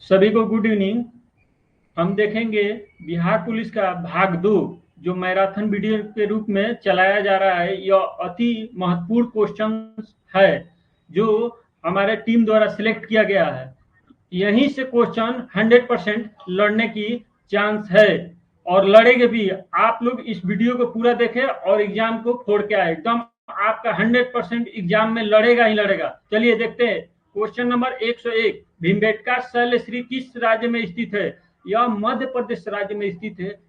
सभी को good evening. हम देखेंगे बिहार पुलिस का भाग 2 जो मैराथन वीडियो के रूप में चलाया जा रहा है। यह अति महत्वपूर्ण क्वेश्चन है जो हमारे टीम द्वारा सिलेक्ट किया गया है। यहीं से क्वेश्चन 100% लड़ने की चांस है और लड़ेंगे भी। आप लोग इस वीडियो को पूरा देखें और एग्जाम को फोड़ के आए। एकदम आपका 100% एग्जाम में लड़ेगा ही लड़ेगा। चलिए देखते हैं क्वेश्चन नंबर 101। भीमबेटका शैलश्री किस राज्य में स्थित है? यह मध्य प्रदेश राज्य में स्थित है।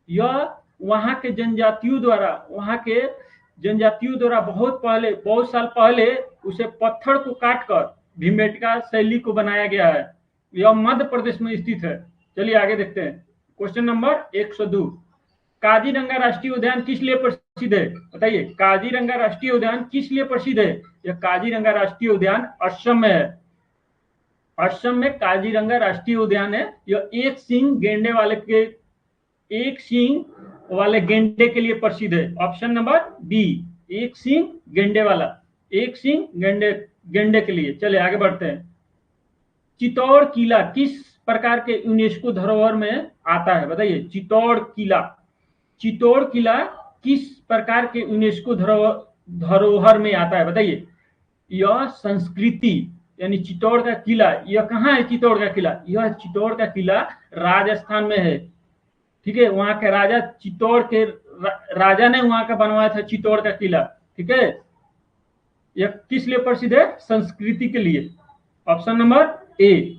यह वहां के जनजातियों द्वारा बहुत साल पहले उसे पत्थर को काटकर भीमबेटका शैली को बनाया गया है। यह मध्य प्रदेश में स्थित है। चलिए आगे देखते हैं क्वेश्चन नंबर 102। काजीरंगा राष्ट्रीय उद्यान किस लिए प्रसिद्ध है? बताइए, काजीरंगा राष्ट्रीय उद्यान किस लिए प्रसिद्ध है? यह काजीरंगा राष्ट्रीय उद्यान असम में है। असम में काजीरंगा राष्ट्रीय उद्यान है। यह एक सींग वाले गेंडे के लिए प्रसिद्ध है। ऑप्शन नंबर बी, एक सींग गेंडे के लिए। चलिए आगे बढ़ते हैं। चित्तौड़ किला किस प्रकार के यूनेस्को धरोहर में आता है? बताइए, चित्तौड़ किला किस प्रकार के यूनेस्को धरोहर में आता है? बताइए। यह संस्कृति यानी चित्तौड़ का किला, यह कहाँ है? चित्तौड़ का किला, यह चित्तौड़ का किला राजस्थान में है। ठीक है, वहां के राजा ने वहां का बनवाया था चित्तौड़ का किला। ठीक है, यह किस लिए प्रसिद्ध है? संस्कृति के लिए। Option number A.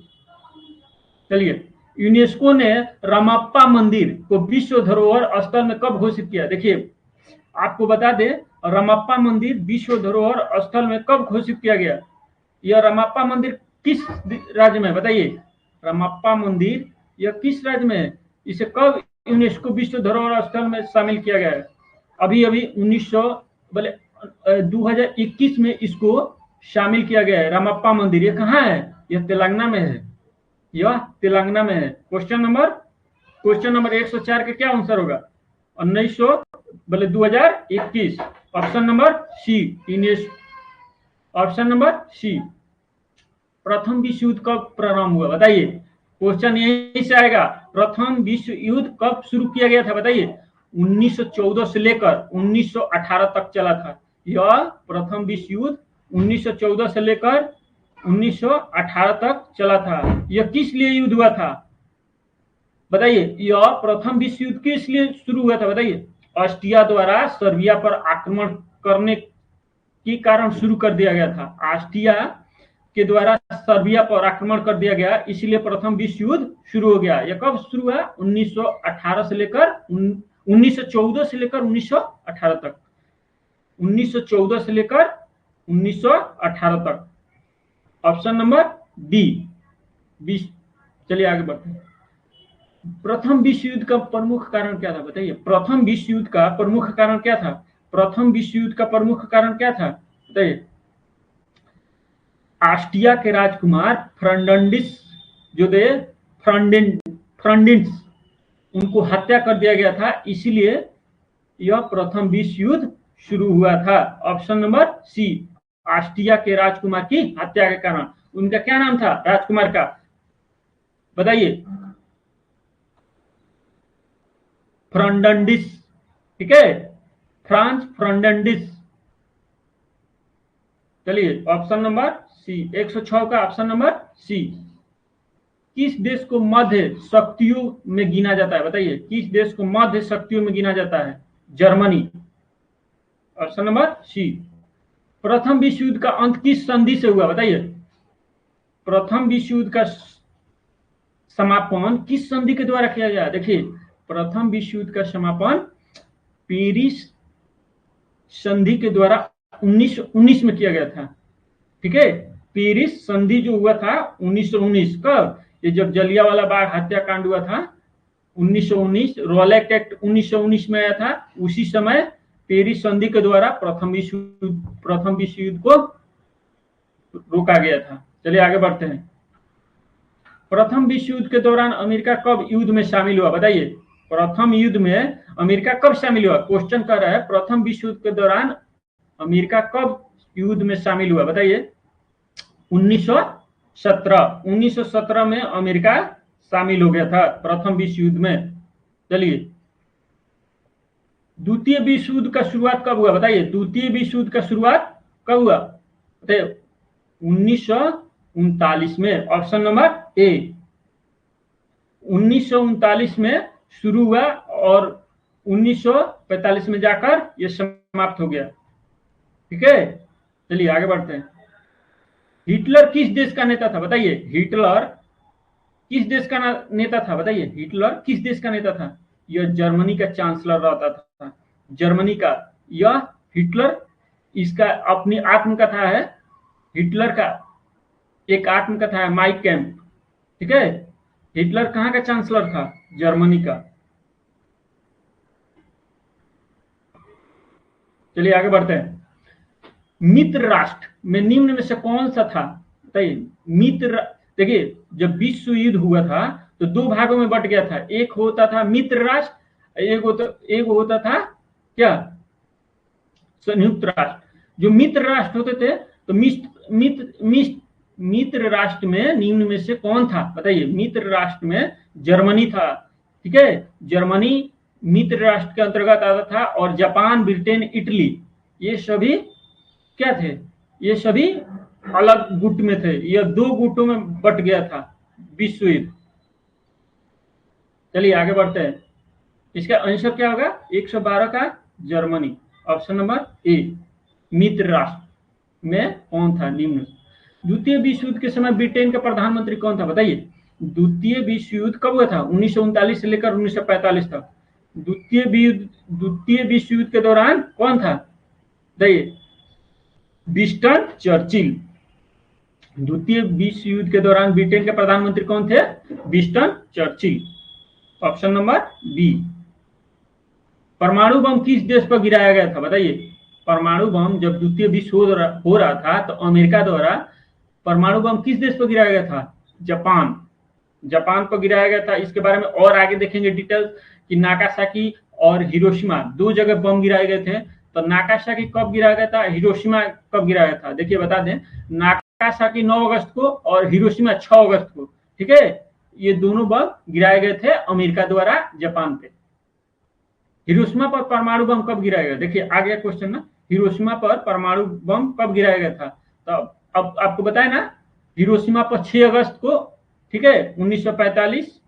चलिए, यूनेस्को ने रमप्पा मंदिर को विश्व धरोहर स्थल में कब घोषित किया? देखिए, आपको बता दें, रमप्पा मंदिर विश्व धरोहर स्थल में कब घोषित किया गया? यह रमप्पा मंदिर किस राज्य में? बताइए, रमप्पा मंदिर यह किस राज्य में है? इसे कब यूनेस्को विश्व धरोहर स्थल में शामिल किया गया है? अभी 2021 में इसको शामिल किया गया है। रमप्पा मंदिर यह कहाँ है? यह तेलंगाना में है। यह तेलंगाना में है। क्वेश्चन नंबर 104 का क्या आंसर होगा? 2021। Option number C, option number C. प्रथम विश्व युद्ध कब प्रारंभ हुआ? बताइए, क्वेश्चन यहीं से आएगा। प्रथम विश्व युद्ध कब शुरू किया गया था? बताइए। 1914 से लेकर 1918 तक चला था। यह प्रथम विश्व युद्ध 1914 से लेकर 1918 तक चला था। यह किस लिए युद्ध हुआ था? बताइए, यह प्रथम विश्व युद्ध किस लिए शुरू हुआ था? बताइए। ऑस्ट्रिया द्वारा सर्बिया पर आक्रमण करने के कारण शुरू कर दिया गया था। ऑस्ट्रिया के द्वारा सर्बिया पर आक्रमण कर दिया गया, इसलिए प्रथम विश्व युद्ध शुरू हो गया। यह कब शुरू हुआ? 1914 से लेकर 1918 तक। 1914 से लेकर 1918 तक। Option number B. चलिए आगे बढ़ते हैं। प्रथम विश्व युद्ध का प्रमुख कारण क्या था? बताइए, प्रथम विश्व युद्ध का प्रमुख कारण क्या था? प्रथम विश्व युद्ध का प्रमुख कारण क्या था? बताइए। ऑस्ट्रिया के राजकुमार फ्रंडिंस उनको हत्या कर दिया गया था, इसीलिए यह प्रथम विश्व युद्ध शुरू हुआ था। ऑप्शन नंबर सी, ऑस्ट्रिया के राजकुमार की हत्या के कारण। उनका क्या नाम था राजकुमार का? बताइए। फ्रंडिंस। ठीक है, फ्रांस फ्रंडिंस। चलिए, ऑप्शन नंबर सी, 106 का ऑप्शन नंबर सी। किस देश को मध्य शक्तियों में गिना जाता है? बताइए, किस देश को मध्य शक्तियों में गिना जाता है? जर्मनी। Option number C. प्रथम विश्व युद्ध का अंत किस संधि से हुआ? बताइए। प्रथम विश्व युद्ध का समापन किस संधि के द्वारा किया गया? देखिए, प्रथम विश्व युद्ध का समापन पेरिस संधि के द्वारा 1919 में किया गया था। ठीक है, पेरिस संधि जो हुआ था 1919। कब? ये जब जलियांवाला बाग हत्याकांड हुआ था 1919, रॉलेट एक्ट 1919 में आया था, उसी समय पेरिस संधि के द्वारा प्रथम विश्व युद्ध को रोका गया था। चलिए आगे बढ़ते हैं। प्रथम विश्व युद्ध के दौरान अमेरिका कब युद्ध में शामिल हुआ? बताइए, प्रथम युद्ध में अमेरिका कब शामिल हुआ? क्वेश्चन कर रहा है, प्रथम विश्व युद्ध के दौरान अमेरिका कब युद्ध में शामिल हुआ? बताइए। 1917 में अमेरिका शामिल हो गया था प्रथम विश्व युद्ध में। चलिए, द्वितीय विश्व युद्ध का शुरुआत कब हुआ बताइए? द्वितीय विश्व युद्ध का शुरुआत कब हुआ बताइए? 1939 में। ऑप्शन नंबर ए, 1939 में शुरू हुआ और 1945 में जाकर यह समाप्त हो गया। ठीक है, चलिए आगे बढ़ते हैं। हिटलर किस देश का नेता था बताइए? हिटलर किस देश का नेता था बताइए? हिटलर किस देश का नेता था? यह जर्मनी का चांसलर रहता था, जर्मनी का। यह हिटलर, इसका अपनी आत्मकथा है, हिटलर का एक आत्मकथा है, माइक कैंप। ठीक है, हिटलर कहाँ का चांसलर था? जर्मनी का। चलिए आगे बढ़ते हैं। मित्र राष्ट्र में निम्न में से कौन सा था बताइए? मित्र, देखिए जब विश्व युद्ध हुआ था तो दो भागों में बट गया था। एक होता था मित्र राष्ट्र, एक होता था क्या? संयुक्त राष्ट्र। जो मित्र राष्ट्र होते थे तो मित्र राष्ट्र में निम्न में से कौन था बताइए? मित्र राष्ट्र में जर्मनी था। ठीक है, जर्मनी मित्र राष्ट्र के अंतर्गत आता था और जापान, ब्रिटेन, इटली, ये सभी क्या थे? ये सभी अलग गुट में थे। यह दो गुटों में बट गया था विश्व युद्ध। चलिए आगे बढ़ते हैं। इसका आंसर क्या होगा? 112 का जर्मनी। ऑप्शन नंबर ए, मित्र राष्ट्र में कौन था निम्न? द्वितीय विश्व युद्ध के समय ब्रिटेन का प्रधानमंत्री कौन था बताइए? द्वितीय विश्व युद्ध कब हुआ था? 1939 से लेकर 1945 तक। द्वितीय विश्व युद्ध के दौरान कौन था बताइए? Winston Churchill. द्वितीय विश्व युद्ध के दौरान ब्रिटेन के प्रधानमंत्री कौन थे? Winston Churchill. Option number B. परमाणु बम किस देश पर गिराया गया था बताइए? परमाणु बम जब द्वितीय विश्व हो रहा था तो अमेरिका द्वारा परमाणु बम किस देश पर गिराया गया था? जापान। जापान पर गिराया गया था। इसके बारे में और आगे देखेंगे डिटेल्स कि नागासाकी और हिरोशिमा दो जगह बम गिराए गए थे। तो नागासाकी कब गिराया गया था, हिरोशिमा कब गिराया गया था? देखिए बता दें, नागासाकी 9 अगस्त को और हिरोशिमा 6 अगस्त को। ठीक है, ये दोनों बम गिराए गए थे अमेरिका द्वारा जापान पे। हिरोशिमा पर परमाणु बम कब गिराया गया? देखिए आ गया क्वेश्चन ना, हिरोशिमा पर परमाणु बम कब गिराया गया था? तो अब आपको बताया ना, हिरोशिमा पर 6 अगस्त को, ठीक है, 1945,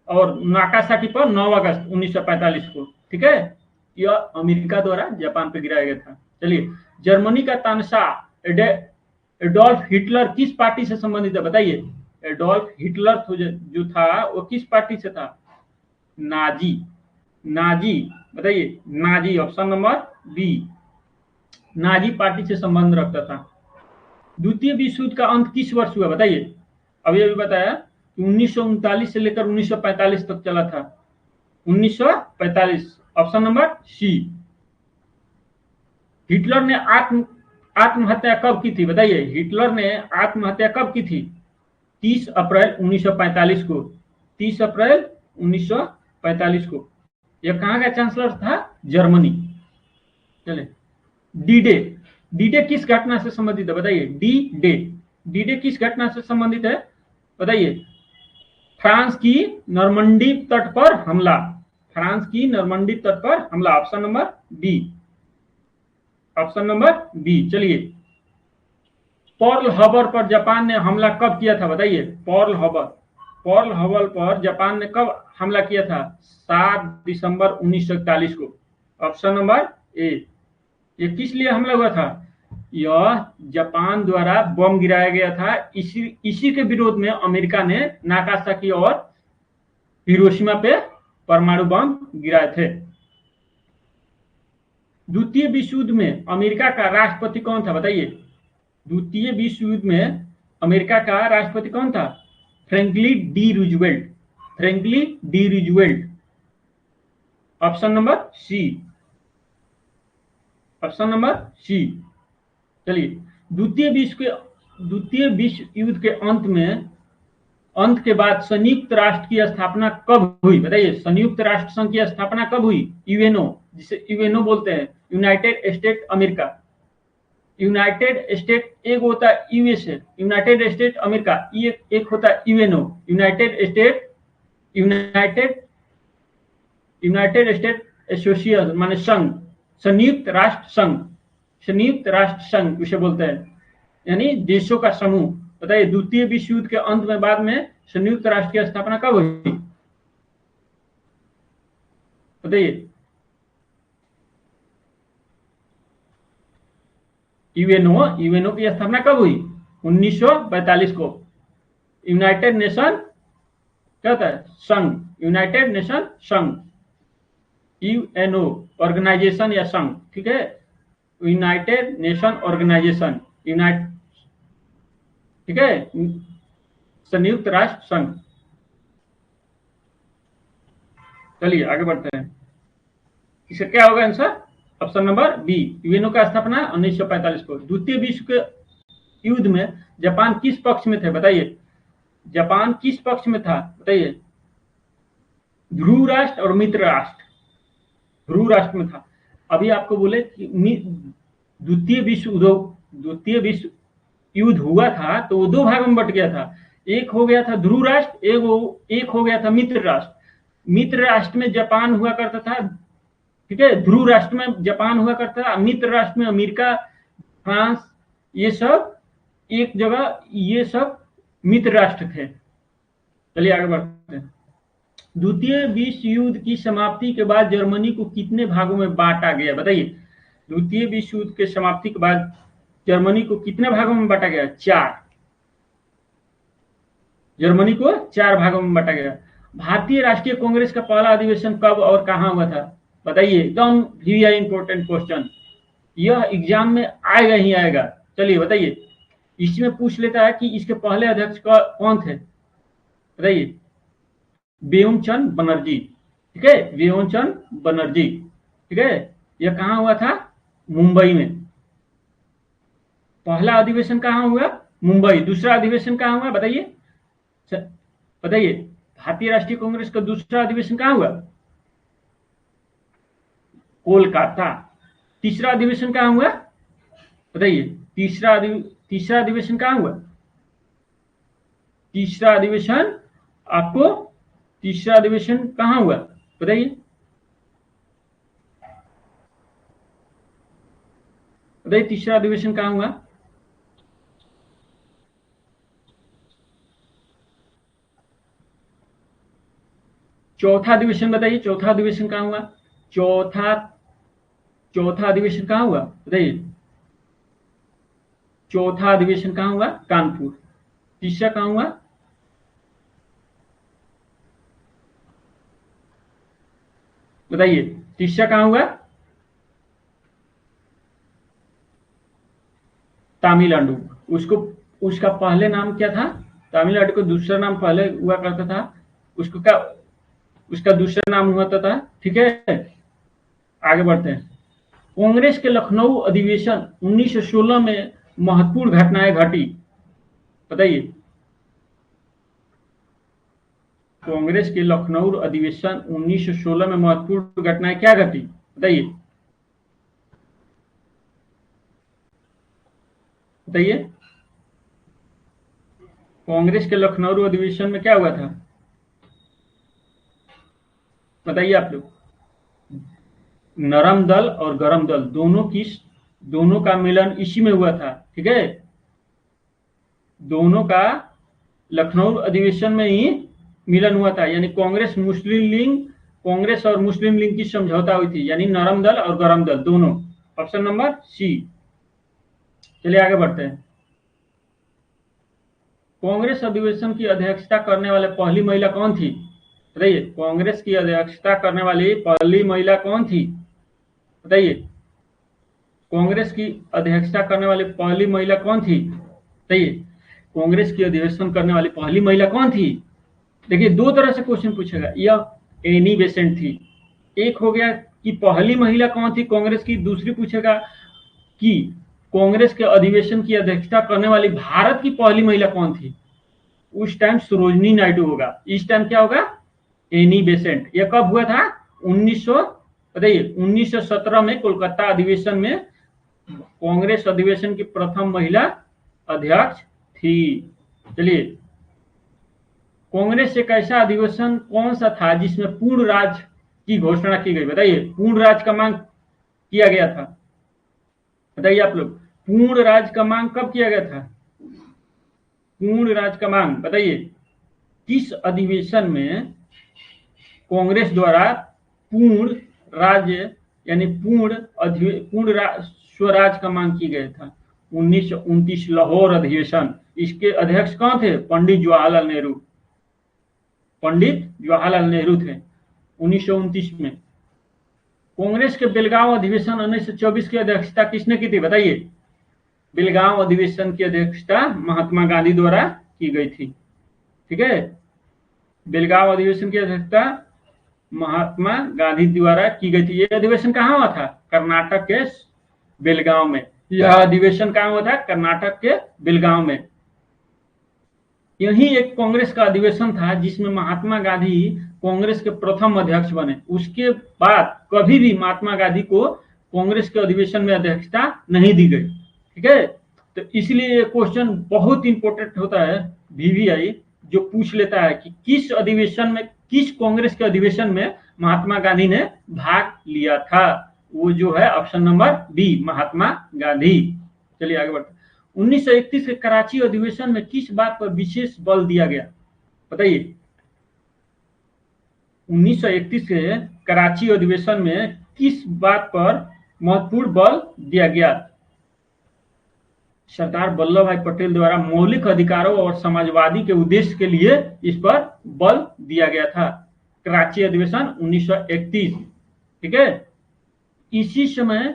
और नागासाकी पर 9 अगस्त 1945 को। ठीक है, यह अमेरिका द्वारा जापान पे गिराया गया था। चलिए, जर्मनी का तानाशाह एडोल्फ हिटलर किस पार्टी से संबंधित है बताइए? एडोल्फ हिटलर जो था वो किस पार्टी से था? नाजी। नाजी बताइए, Nazi. Option number B, Nazi party से संबंध रखता था। द्वितीय विश्व युद्ध का अंत किस वर्ष हुआ बताइए? अभी बताया कि 1939 से लेकर 1945 तक चला था। 1945। ऑप्शन नंबर सी। हिटलर ने आत्महत्या कब की थी बताइए? हिटलर ने आत्महत्या कब की थी? 30 अप्रैल 1945 को। 30 अप्रैल 1945 को। यह कहाँ का चांसलर था? जर्मनी। चले, डी डे। डी डे किस घटना से संबंधित है बताइए? डी डे, डी डे किस घटना से संबंधित है बताइए? फ्रांस की नॉर्मंडी तट पर हमला। फ्रांस की नॉर्मंडी तट पर हमला। Option number B. Option number B. चलिए, पर्ल हार्बर पर जापान ने हमला कब किया था बताइए? पर्ल हार्बर पर जापान ने कब हमला किया था? 7 दिसंबर 1941 को। Option number A. ये किस लिए हमला हुआ था? यह जापान द्वारा बम गिराया गया था। इसी के विरोध में अमेरिका ने नागासाकी और हिरोशिमा पे परमाणु बम गिराए थे। द्वितीय विश्व युद्ध में अमेरिका का राष्ट्रपति कौन था बताइए? द्वितीय विश्व युद्ध में अमेरिका का राष्ट्रपति कौन था? Franklin D Roosevelt. Franklin D Roosevelt. Option number C. Option number C. चलिए, द्वितीय विश्व युद्ध के अंत के बाद संयुक्त राष्ट्र की स्थापना कब हुई बताइए? संयुक्त राष्ट्र संघ की स्थापना कब हुई? यूएनओ, जिसे यूएनओ बोलते हैं, United state America. United state एक होता है यूएसए, यूनाइटेड स्टेट अमेरिका, एक होता है UNO, United state United state association माने संघ, संयुक्त राष्ट्र संघ, संयुक्त राष्ट्र संघ उसे बोलते हैं, यानी देशों का समूह। बताइए द्वितीय विश्व युद्ध के अंत में बाद में संयुक्त राष्ट्र की स्थापना कब हुई? बताइए। यूएनओ की स्थापना कब हुई? 1942 को। यूनाइटेड नेशन क्या होता है? संघ, यूनाइटेड नेशन संघ, यूएनओ ऑर्गेनाइजेशन या संघ, ठीक है, यूनाइटेड नेशन ऑर्गेनाइजेशन, ठीक है, संयुक्त राष्ट्र संघ। चलिए आगे बढ़ते हैं, इसका क्या होगा answer? Option number B, UNO का स्थापना 1945 को। द्वितीय विश्व के युद्ध में जापान किस पक्ष में थे? बताइए, जापान किस पक्ष में था? बताइए। ध्रुव राष्ट्र और मित्र राष्ट्र, ध्रुव राष्ट्र में था। अभी आपको बोले कि द्वितीय विश्व युद्ध हुआ था तो वो दो भागों में बट गया था, एक हो गया था ध्रुव राष्ट्र, एक हो गया था मित्र राष्ट्र। मित्र राष्ट्र में जापान हुआ करता था, ठीक है, ध्रुव राष्ट्र में जापान हुआ करता था, मित्र राष्ट्र में अमेरिका, फ्रांस, ये सब एक जगह, ये सब मित्र राष्ट्र थे। चलिए आगे बढ़ते हैं। द्वितीय विश्व युद्ध की समाप्ति के बाद जर्मनी को कितने भागों में बांटा गया? बताइए, द्वितीय विश्व युद्ध के समाप्ति के बाद जर्मनी को कितने भागों में बांटा गया? 4। जर्मनी को 4 भागों में बांटा गया। भारतीय राष्ट्रीय कांग्रेस का पहला अधिवेशन कब और कहां हुआ था? बताइए, एकदम वेरी इंपॉर्टेंट क्वेश्चन, यह एग्जाम में आएगा ही आएगा। चलिए बताइए, इसमें पूछ लेता है कि इसके पहले अध्यक्ष कौन थे? बताइए। व्योमचंद बनर्जी, ठीक है, व्योमचंद बनर्जी, ठीक है। यह कहां हुआ था? मुंबई में। पहला अधिवेशन कहां हुआ? मुंबई। दूसरा अधिवेशन कहां हुआ? बताइए, बताइए। भारतीय राष्ट्रीय कांग्रेस का दूसरा अधिवेशन कहां हुआ? कोलकाता। तीसरा अधिवेशन कहां हुआ? बताइए, तीसरा अधिवेशन कहां हुआ? तीसरा अधिवेशन कहां हुआ? बताइए, तीसरा अधिवेशन कहां हुआ? चौथा अधिवेशन बताइए, चौथा अधिवेशन कहां हुआ? चौथा अधिवेशन कहां हुआ? बताइए, चौथा अधिवेशन कहां हुआ? कानपुर। तीसरा कहां हुआ? बताइए, तीसरा कहां हुआ? तमिलनाडु। उसका पहले नाम क्या था? तमिलनाडु का दूसरा नाम पहले हुआ करता था, उसका दूसरा नाम हुआ था, ठीक है। आगे बढ़ते हैं। कांग्रेस के लखनऊ अधिवेशन 1916 में महत्वपूर्ण घटनाएं घटी। बताइए, कांग्रेस के लखनऊ अधिवेशन 1916 में महत्वपूर्ण घटनाएं क्या घटी? बताइए, बताइए। कांग्रेस के लखनऊ अधिवेशन में क्या हुआ था? बताइए आप लोग। नरम दल और गरम दल दोनों का मिलन इसी में हुआ था, ठीक है। दोनों का लखनऊ अधिवेशन में ही मिलन हुआ था, यानी कांग्रेस और मुस्लिम लीग की समझौता हुई थी, यानी नरम दल और गरम दल दोनों। Option number C. चलिए आगे बढ़ते हैं। कांग्रेस अधिवेशन की अध्यक्षता करने वाले पहली महिला कौन थी? बताइए, कांग्रेस की अध्यक्षता करने वाली पहली महिला कौन थी? बताइए, कांग्रेस की अध्यक्षता करने वाली पहली महिला कौन थी? बताइए, कांग्रेस की अधिवेशन करने वाली पहली महिला कौन थी? देखिए, दो तरह से क्वेश्चन पूछेगा, यह एनी बेसेंट थी। एक हो गया कि पहली महिला कौन थी कांग्रेस की, दूसरी पूछेगा कि कांग्रेस के अधिवेशन की अध्यक्षता करने वाली भारत की पहली महिला कौन थी। उस टाइम सरोजनी नायडू होगा, इस टाइम क्या होगा? Annie Besant. यह कब हुआ था? 1917 में कोलकाता अधिवेशन में कांग्रेस अधिवेशन की प्रथम महिला अध्यक्ष थी। चलिए, कांग्रेस एक ऐसा अधिवेशन कौन सा था जिसमें पूर्ण राज की घोषणा की गई? बताइए, पूर्ण राज का मांग किया गया था। बताइए आप लोग, पूर्ण राज का मांग कब किया गया था? पूर्ण राज का मांग बताइए, किस अधिवेशन में कांग्रेस द्वारा पूर्ण राज्य यानी पूर्ण स्वराज का मांग की गया था? 1929 लाहौर अधिवेशन। इसके अध्यक्ष कौन थे? पंडित जवाहरलाल नेहरू। पंडित जवाहरलाल नेहरू थे 1929 में। कांग्रेस के बेलगांव अधिवेशन 1924 की अध्यक्षता किसने की थी? बताइए, बेलगांव अधिवेशन की अध्यक्षता महात्मा गांधी द्वारा की गई थी। ठीक है, बेलगांव अधिवेशन की अध्यक्षता महात्मा गांधी द्वारा की गई थी। यह अधिवेशन कहाँ हुआ था? कर्नाटक के बेलगांव में। यह अधिवेशन कहाँ हुआ था? कर्नाटक के बेलगांव में। यही एक कांग्रेस का अधिवेशन था जिसमें महात्मा गांधी कांग्रेस के प्रथम अध्यक्ष बने। उसके बाद कभी भी महात्मा गांधी को कांग्रेस के अधिवेशन में अध्यक्षता नहीं दी गई। ठीक है, तो इसलिए ये क्वेश्चन बहुत इंपॉर्टेंट होता है, वीवीआई जो पूछ लेता है कि किस अधिवेशन में, किस कांग्रेस के अधिवेशन में महात्मा गांधी ने भाग लिया था? वो जो है option number B, Mahatma Gandhi. चलिए आगे बढ़ते। 1931 के कराची अधिवेशन में किस बात पर विशेष बल दिया गया? बताइए, 1931 के कराची अधिवेशन में किस बात पर महत्वपूर्ण बल दिया गया? सरदार वल्लभ भाई पटेल द्वारा मौलिक अधिकारों और समाजवादी के उद्देश्य के लिए इस पर बल दिया गया था। कराची अधिवेशन 1931। ठीक है, इसी समय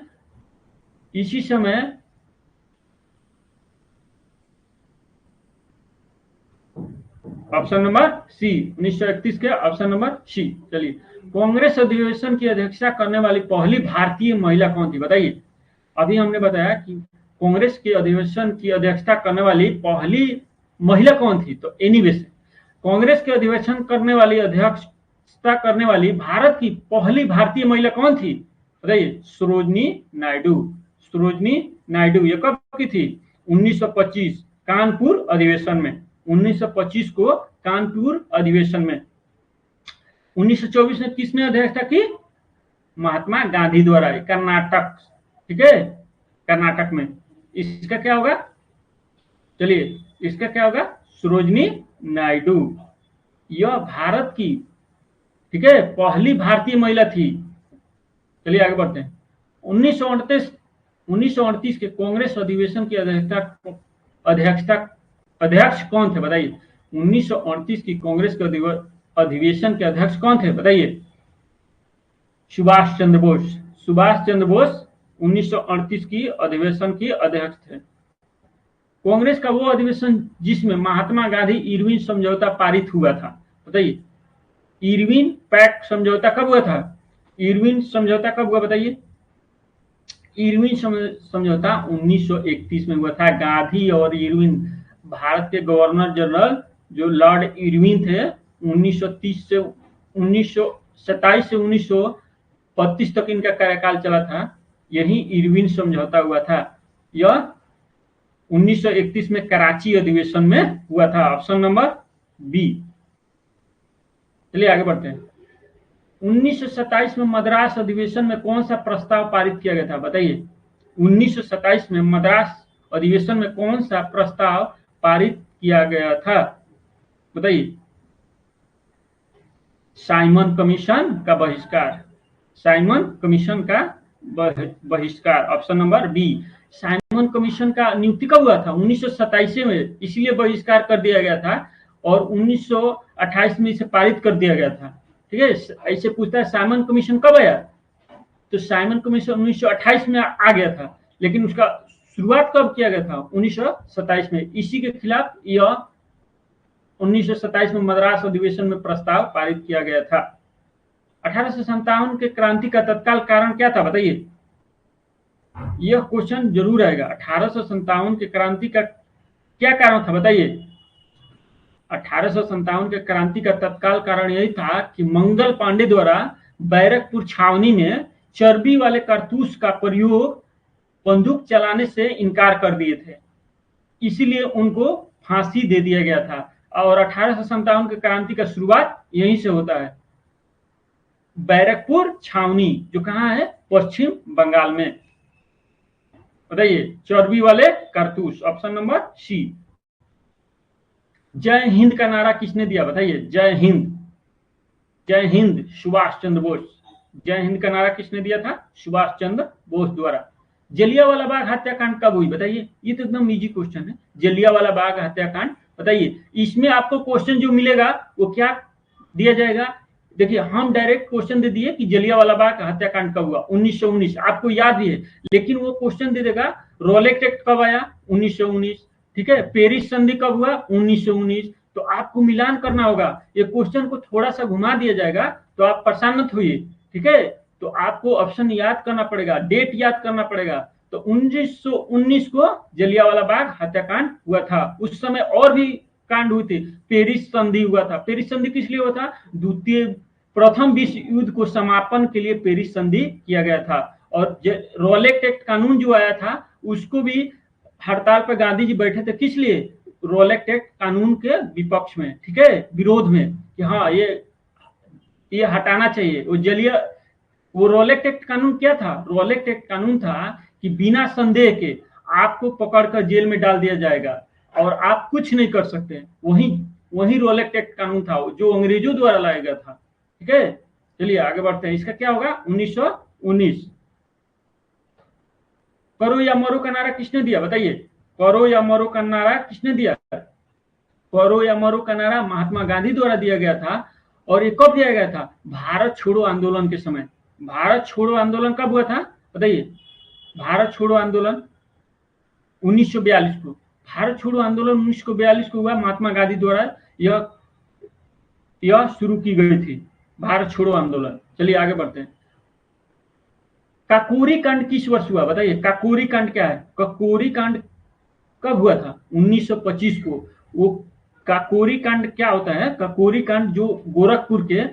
ऑप्शन नंबर सी, 1931 के ऑप्शन नंबर सी। चलिए, कांग्रेस अधिवेशन की अध्यक्षता करने वाली पहली भारतीय महिला कौन थी? बताइए, अभी हमने बताया कि कांग्रेस के अधिवेशन की अध्यक्षता करने वाली पहली महिला कौन थी, तो एनीवे से कांग्रेस के अधिवेशन करने वाली अध्यक्षता करने वाली भारत की पहली भारतीय महिला कौन थी? बताइए, सरोजनी नायडू। सरोजनी नायडू। ये कब की थी? 1925 कानपुर अधिवेशन में। 1925 को कानपुर अधिवेशन में। 1924 में किसने अध्यक्षता की? महात्मा गांधी द्वारा, कर्नाटक। ठीक है, कर्नाटक में। इसका क्या होगा? चलिए, इसका क्या होगा? सरोजनी नायडू। यह भारत की, ठीक है, पहली भारतीय महिला थी। चलिए आगे बढ़ते हैं। 1938 के कांग्रेस अधिवेशन की अध्यक्ष कौन थे? बताइए, 1938 की कांग्रेस के अधिवेशन के अध्यक्ष कौन थे? बताइए, सुभाष चंद्र बोस। सुभाष चंद्र बोस 1938 की अधिवेशन के अध्यक्ष थे। कांग्रेस का वो अधिवेशन जिसमें महात्मा गांधी इरविन समझौता पारित हुआ था। बताइए, इरविन पैक्ट समझौता कब हुआ था? इरविन समझौता कब हुआ? बताइए, इरविन समझौता 1931 में हुआ था। गांधी और इरविन, भारत के गवर्नर जनरल जो लॉर्ड इरविन थे, 1927 से 1932 तक इनका कार्यकाल चला था। यही इरविन समझौता हुआ था। यह 1931 में कराची अधिवेशन में हुआ था। Option number B. चलिए आगे बढ़ते हैं। 1927 में मद्रास अधिवेशन में कौन सा प्रस्ताव पारित किया गया था? बताइए, 1927 में मद्रास अधिवेशन में कौन सा प्रस्ताव पारित किया गया था? बताइए, साइमन कमीशन का बहिष्कार। साइमन कमीशन का बहिष्कार, option number B. Simon Commission का नियुक्ति कब हुआ था? 1927 में, इसलिए बहिष्कार कर दिया गया था और 1928 में इसे पारित कर दिया गया था। ठीक है, ऐसे पूछता है साइमन कमीशन कब आया, तो साइमन कमीशन 1928 में आ गया था, लेकिन उसका शुरुआत कब किया गया था? 1927 में। इसी के खिलाफ यह 1927 में मद्रास अधिवेशन में प्रस्ताव पारित किया गया था। 1857 के क्रांति का तत्काल कारण क्या था? बताइए, यह क्वेश्चन जरूर आएगा। 1857 के क्रांति का क्या कारण था? बताइए, 1857 के क्रांति का तत्काल कारण यही था कि मंगल पांडे द्वारा बैरकपुर छावनी में चर्बी वाले कारतूस का प्रयोग बंदूक चलाने से इनकार कर दिए थे, इसीलिए उनको फांसी दे दिया गया था। और 1857 की क्रांति का शुरुआत यहीं से होता है। बैरकपुर छावनी जो कहाँ है, पश्चिम बंगाल में। बताइए, चर्बी वाले कारतूस, ऑप्शन नंबर सी। जय हिंद का नारा किसने दिया, बताइए, जय हिंद, जय हिंद, सुभाष चंद्र बोस। जय हिंद का नारा किसने दिया था, सुभाष चंद्र बोस द्वारा। जलियांवाला बाग हत्याकांड कब हुई, बताइए, ये तो एकदम इजी क्वेश्चन है। जलियांवाला बाग हत्याकांड, बताइए। इसमें आपको क्वेश्चन जो मिलेगा वो क्या दिया जाएगा, देखिए हम डायरेक्ट क्वेश्चन दे दिए कि जलियांवाला बाग हत्याकांड कब हुआ, 1919, आपको याद ही है। लेकिन वो क्वेश्चन दे देगा रॉलेट एक्ट कब आया, 1919, ठीक है। पेरिस संधि कब हुआ, 1919। तो आपको मिलान करना होगा, ये क्वेश्चन को थोड़ा सा घुमा दिया जाएगा तो आप परेशान मत होइए, ठीक है। तो आपको ऑप्शन याद करना पड़ेगा, डेट याद करना पड़ेगा। तो 1919 को जलियांवाला बाग हत्याकांड हुआ था। उस समय और भी कांड हुए थे, पेरिस संधि हुआ था। पेरिस संधि किस लिए हुआ था, प्रथम विश्व युद्ध को समापन के लिए पेरिस संधि किया गया था। और रॉलेट एक्ट कानून जो आया था उसको भी हड़ताल पर गांधी जी बैठे थे, किस लिए, रॉलेट एक्ट कानून के विपक्ष में, ठीक है, विरोध में, कि हाँ ये हटाना चाहिए। वो रॉलेट एक्ट कानून क्या था, रॉलेट एक्ट कानून था कि बिना संदेह के आपको पकड़कर जेल में डाल दिया जाएगा और आप कुछ नहीं कर सकते। वही रॉलेट एक्ट कानून था जो अंग्रेजों द्वारा लाया गया था, ठीक है। चलिए आगे बढ़ते हैं, इसका क्या होगा, 1919। करो या मरो का नारा किसने दिया, बताइए, करो या मरो का नारा किसने दिया। करो या मरो का नारा महात्मा गांधी द्वारा दिया गया था। और ये कब दिया गया था, भारत छोड़ो आंदोलन के समय। भारत छोड़ो आंदोलन कब हुआ था, बताइए, भारत छोड़ो आंदोलन 1942 को। भारत छोड़ो आंदोलन 1942 को हुआ, महात्मा गांधी द्वारा यह शुरू की गई थी, भारत छोड़ो आंदोलन। चलिए आगे बढ़ते हैं। काकोरी कांड किस वर्ष हुआ, बताइए, काकोरी कांड क्या है, काकोरी कांड कब हुआ था, 1925 को। वो काकोरी कांड क्या होता है, काकोरी कांड जो गोरखपुर के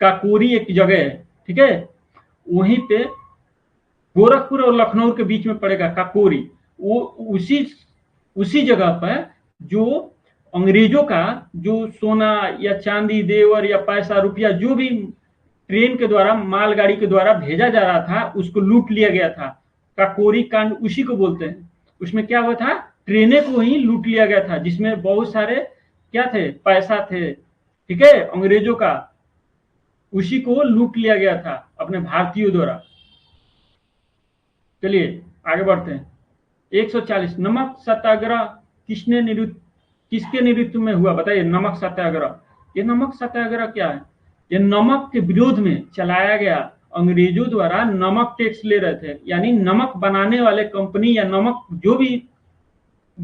काकोरी एक जगह है, ठीक है, वहीं पे गोरखपुर और लखनऊ के बीच में पड़ेगा काकोरी। वो उसी जगह पर जो अंग्रेजों का जो सोना या चांदी देवर या पैसा रुपया जो भी ट्रेन के द्वारा मालगाड़ी के द्वारा भेजा जा रहा था उसको लूट लिया गया था। काकोरी कांड उसी को बोलते हैं। उसमें क्या हुआ था, ट्रेनें को ही लूट लिया गया था, जिसमें बहुत सारे क्या थे, पैसा थे, ठीक है, अंग्रेजों का, उसी को लूट लिया गया था अपने भारतीयों द्वारा। चलिए आगे बढ़ते हैं। 140, नमक सत्याग्रह किसके नेतृत्व में हुआ, बताइए, नमक सत्याग्रह। ये नमक सत्याग्रह क्या है, ये नमक के विरोध में चलाया गया। अंग्रेजों द्वारा नमक टैक्स ले रहे थे, यानी नमक बनाने वाले कंपनी या नमक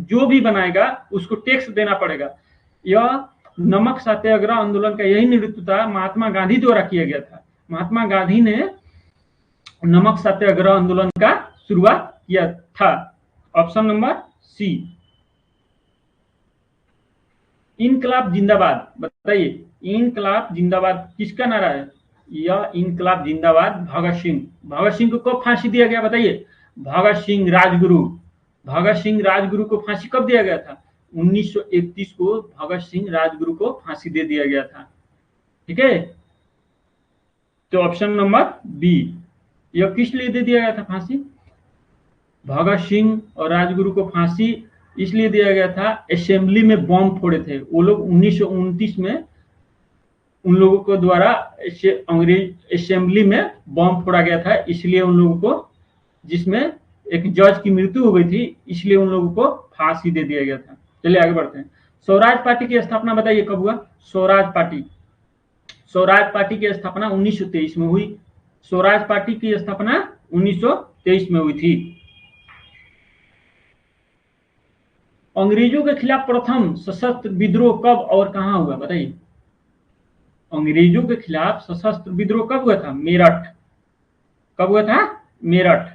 जो भी बनाएगा उसको टैक्स देना पड़ेगा। यह नमक सत्याग्रह आंदोलन का यही नेतृत्व था, महात्मा गांधी द्वारा किया गया था। महात्मा गांधी ने नमक सत्याग्रह आंदोलन का शुरुआत किया था, ऑप्शन नंबर सी। इनकलाब जिंदाबाद, बताइए, इनकलाब जिंदाबाद किसका नारा है, यह इनकलाब जिंदाबाद भगत सिंह को कब फांसी दिया गया, बताइए, भगत सिंह राजगुरु को फांसी कब दिया गया था, 1931 को भगत सिंह राजगुरु को फांसी दे दिया गया था, ठीक है। तो ऑप्शन नंबर बी, यह किस लिए दे दिया गया था फांसी, भगत सिंह और राजगुरु को फांसी इसलिए दिया गया था, असेंबली में बम फोड़े थे वो लोग 1929 में, उन लोगों को द्वारा अंग्रेज असेंबली में बम फोड़ा गया था, इसलिए उन लोगों को, जिसमें एक जज की मृत्यु हो गई थी, इसलिए उन लोगों को फांसी दे दिया गया था। चलिए आगे बढ़ते हैं। स्वराज पार्टी की स्थापना बताइए कब हुआ, स्वराज पार्टी की स्थापना 1923 में हुई। स्वराज पार्टी की स्थापना 1923 में हुई थी। अंग्रेजों के खिलाफ प्रथम सशस्त्र विद्रोह कब और कहां हुआ, बताइए, अंग्रेजों के खिलाफ सशस्त्र विद्रोह कब हुआ था, मेरठ। कब हुआ था, मेरठ,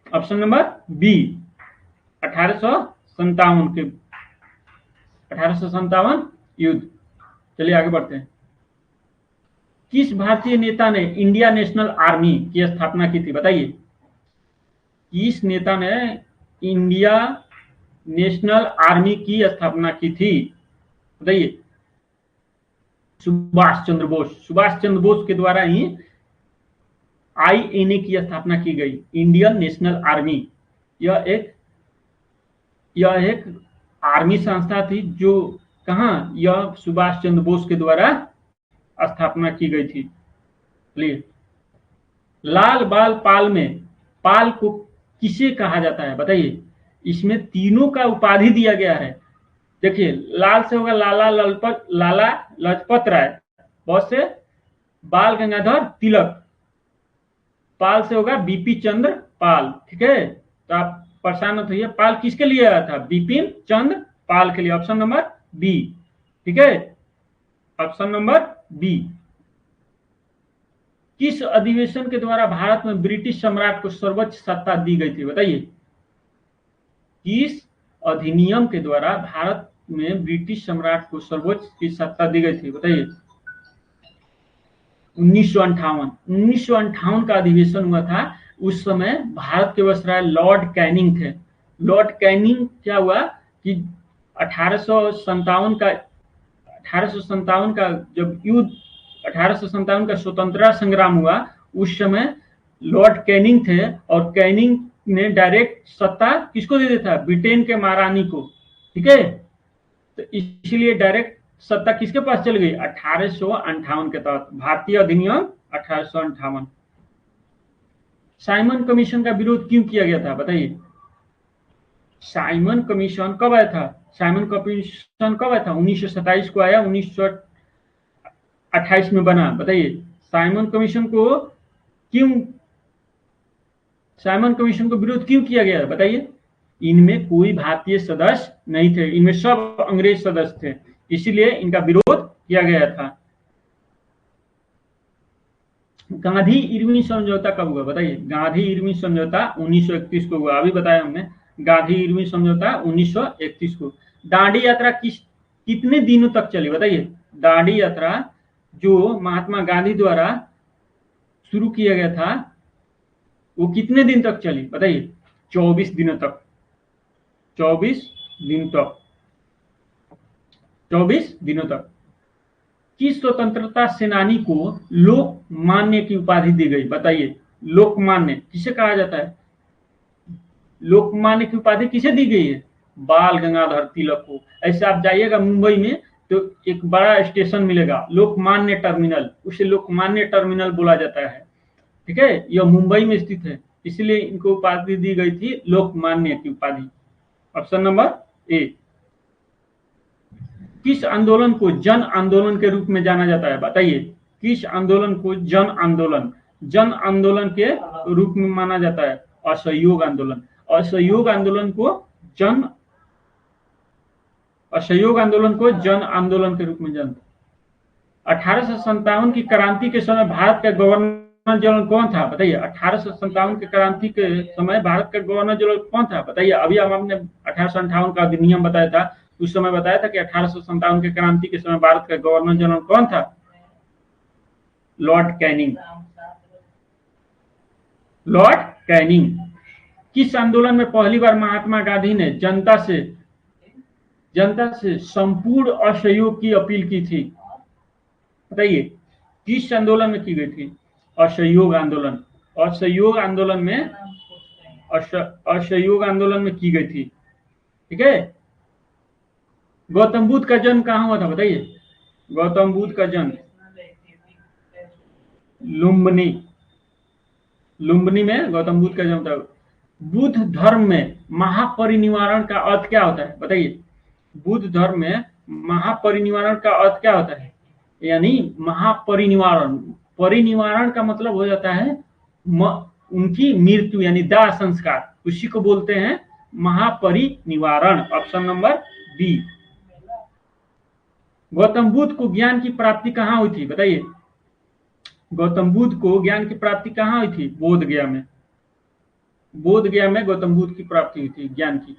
ऑप्शन नंबर बी, 1857 युद्ध। चलिए आगे बढ़ते हैं। किस भारतीय नेता ने इंडिया नेशनल आर्मी की स्थापना की थी, बताइए, किस नेता ने इंडिया नेशनल आर्मी की स्थापना की थी? बताइए। सुभाष चंद्र बोस। सुभाष चंद्र बोस के द्वारा ही INA की स्थापना की गई, इंडियन नेशनल आर्मी। यह एक आर्मी संस्था थी जो कहाँ, यह सुभाष चंद्र बोस के द्वारा स्थापना की गई थी। चलिए, लाल बाल पाल में पाल को किसे कहा जाता है? बताइए। इसमें तीनों का उपाधि दिया गया है। देखिए, लाल से होगा लाला लजपत राय, बहुत से बाल गंगाधर तिलक, पाल से होगा बीपी चंद्र पाल। ठीक है, तो आप परेशान मत होइए। पाल किसके लिए आया था? बिपिन चंद्र पाल के लिए। Option number B. ठीक है, ऑप्शन नंबर बी। किस अधिवेशन के द्वारा भारत में ब्रिटिश सम्राट को सर्वोच्च सत्ता दी गई थी? बताइए। किस अधिनियम के द्वारा भारत में ब्रिटिश सम्राट को सर्वोच्च की सत्ता दी गई थी? बताइए। 1958 का अधिवेशन हुआ था। उस समय भारत के वायसराय लॉर्ड कैनिंग थे। लॉर्ड कैनिंग क्या हुआ कि 1857 का जब युद्ध, 1857 का स्वतंत्रता संग्राम हुआ, उस समय लॉर्ड कैनिंग थे और कैनिंग ने डायरेक्ट सत्ता किसको दे दिया था? ब्रिटेन के महारानी को। ठीक है, तो इसलिए डायरेक्ट सत्ता किसके पास चल गई? 1858 के तहत, भारतीय अधिनियम 1858। साइमन कमीशन का विरोध क्यों किया गया था? बताइए। साइमन कमीशन कब आया था? साइमन कमीशन कब आया था? 1927 को आया, 1928 में बना। बताइए, साइमन कमीशन को विरोध क्यों किया गया? बताइए। इनमें कोई भारतीय सदस्य नहीं थे, इनमें सब अंग्रेज सदस्य थे, इसीलिए इनका विरोध किया गया था। गांधी इरविन समझौता कब हुआ? बताइए। गांधी इरविन समझौता 1931 को हुआ, अभी बताया हमने। गांधी इरविन समझौता 1931 को। दांडी यात्रा कितने दिनों तक चली? बताइए। दांडी यात्रा जो महात्मा गांधी द्वारा शुरू किया गया था, वो कितने दिन तक चली? बताइए। 24 दिनों तक। 24 दिनों तक। किस स्वतंत्रता सेनानी को लोकमान्य की उपाधि दी गई? बताइए। लोकमान्य किसे कहा जाता है? लोकमान्य की उपाधि किसे दी गई है? बाल गंगाधर तिलक को। ऐसे आप जाइएगा मुंबई में तो एक बड़ा स्टेशन मिलेगा, लोकमान्य टर्मिनल, उसे लोकमान्य टर्मिनल बोला जाता है। ठीक है, यह मुंबई में स्थित है, इसलिए इनको उपाधि दी गई थी लोकमान्य की उपाधि। Option number A. किस आंदोलन को जन आंदोलन के रूप में जाना जाता है? बताइए। किस आंदोलन को जन आंदोलन के रूप में माना जाता है? असहयोग आंदोलन। असहयोग आंदोलन को जन आंदोलन के रूप में जानते। 1857 की क्रांति के समय भारत का गवर्नर जनरल कौन था? बताइए। 1857 की क्रांति के समय भारत का गवर्नर जनरल कौन था? बताइए। अभी हमने 1858 का अधिनियम बताया था, उस समय बताया था कि 1857 के क्रांति के समय भारत का गवर्नर जनरल कौन था? Lord Canning. Lord Canning. किस आंदोलन में पहली बार महात्मा गांधी ने जनता से संपूर्ण असहयोग की अपील की थी? बताइए। किस आंदोलन में की गई थी? असहयोग आंदोलन। असहयोग आंदोलन में की गई थी। ठीक है। गौतम बुद्ध का जन्म कहाँ हुआ था? बताइए। गौतम बुद्ध का जन्म लुम्बिनी में गौतम बुद्ध का जन्म था। बुद्ध धर्म में महापरिनिर्वाण का अर्थ क्या होता है? बताइए। बुद्ध धर्म में महापरिनिर्वाण का अर्थ क्या होता है? यानी महापरिनिर्वाण, परिनिर्वाण का मतलब हो जाता है उनकी मृत्यु, यानी दाह संस्कार, उसी को बोलते हैं महापरिनिर्वाण। Option number B. Gautam Buddha को ज्ञान की प्राप्ति कहाँ हुई थी? बताइए। गौतम बुद्ध को ज्ञान की प्राप्ति कहाँ हुई थी? बोध गया में गौतम बुद्ध की प्राप्ति हुई थी ज्ञान की।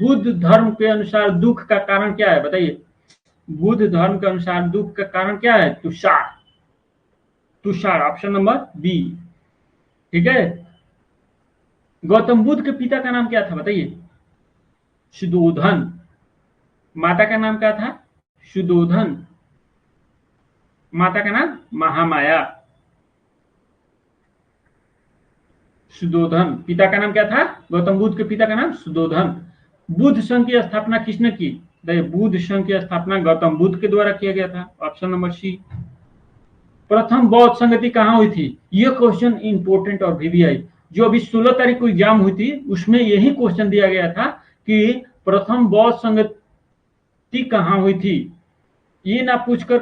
बुद्ध धर्म के अनुसार दुख का कारण क्या है? बताइए। बुद्ध धर्म के अनुसार दुख का कारण क्या है? तुषार। Option number B. ठीक है। गौतम बुद्ध के पिता का नाम क्या था बताइए? सुद्धोधन। माता का नाम क्या था? सुद्धोधन। माता का नाम महामाया। सुद्धोधन। पिता का नाम क्या था? गौतम बुद्ध के पिता का नाम सुद्धोधन। बुद्ध संघ की स्थापना किसने की? देखिए, बुद्ध संघ की स्थापना गौतम बुद्ध के द्वारा किया गया था। Option number C. प्रथम बौद्ध संगति कहाँ हुई थी? यह क्वेश्चन इंपोर्टेंट और वीवीआई जो अभी 16 तारीख को एग्जाम हुई थी उसमें यही क्वेश्चन दिया गया था कि प्रथम बौद्ध संगति कहाँ हुई थी। ये ना पूछकर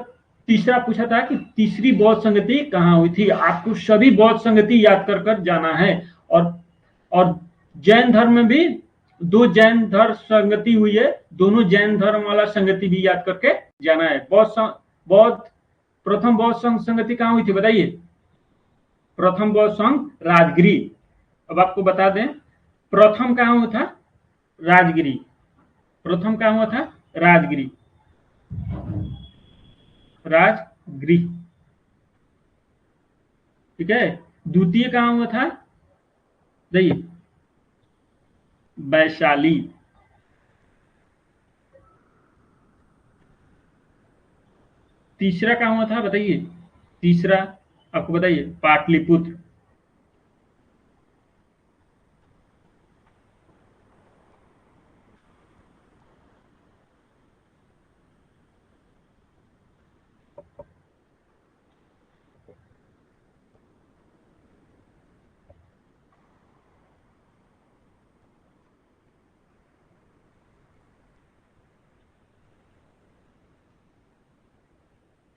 तीसरा पूछा था कि तीसरी बौद्ध संगति कहाँ हुई थी। आपको सभी बौद्ध संगति याद कर कर जाना है। और जैन धर्म में भी 2 जैन धर्म संगति हुई है, दोनों जैन धर्म वाला संगति भी याद करके जाना है। बौद्ध प्रथम बौद्ध संगति कहाँ हुई थी बताइए? प्रथम बौद्ध संघ राजगिरी। अब आपको बता दें प्रथम कहाँ हुआ था? राजगिरी। प्रथम कहाँ हुआ था? राजगिरी। राजगृह। ठीक है। द्वितीय कहाँ हुआ था? देखिए, वैशाली। तीसरा कहाँ हुआ था बताइए? तीसरा आपको बताइए? पाटलिपुत्र।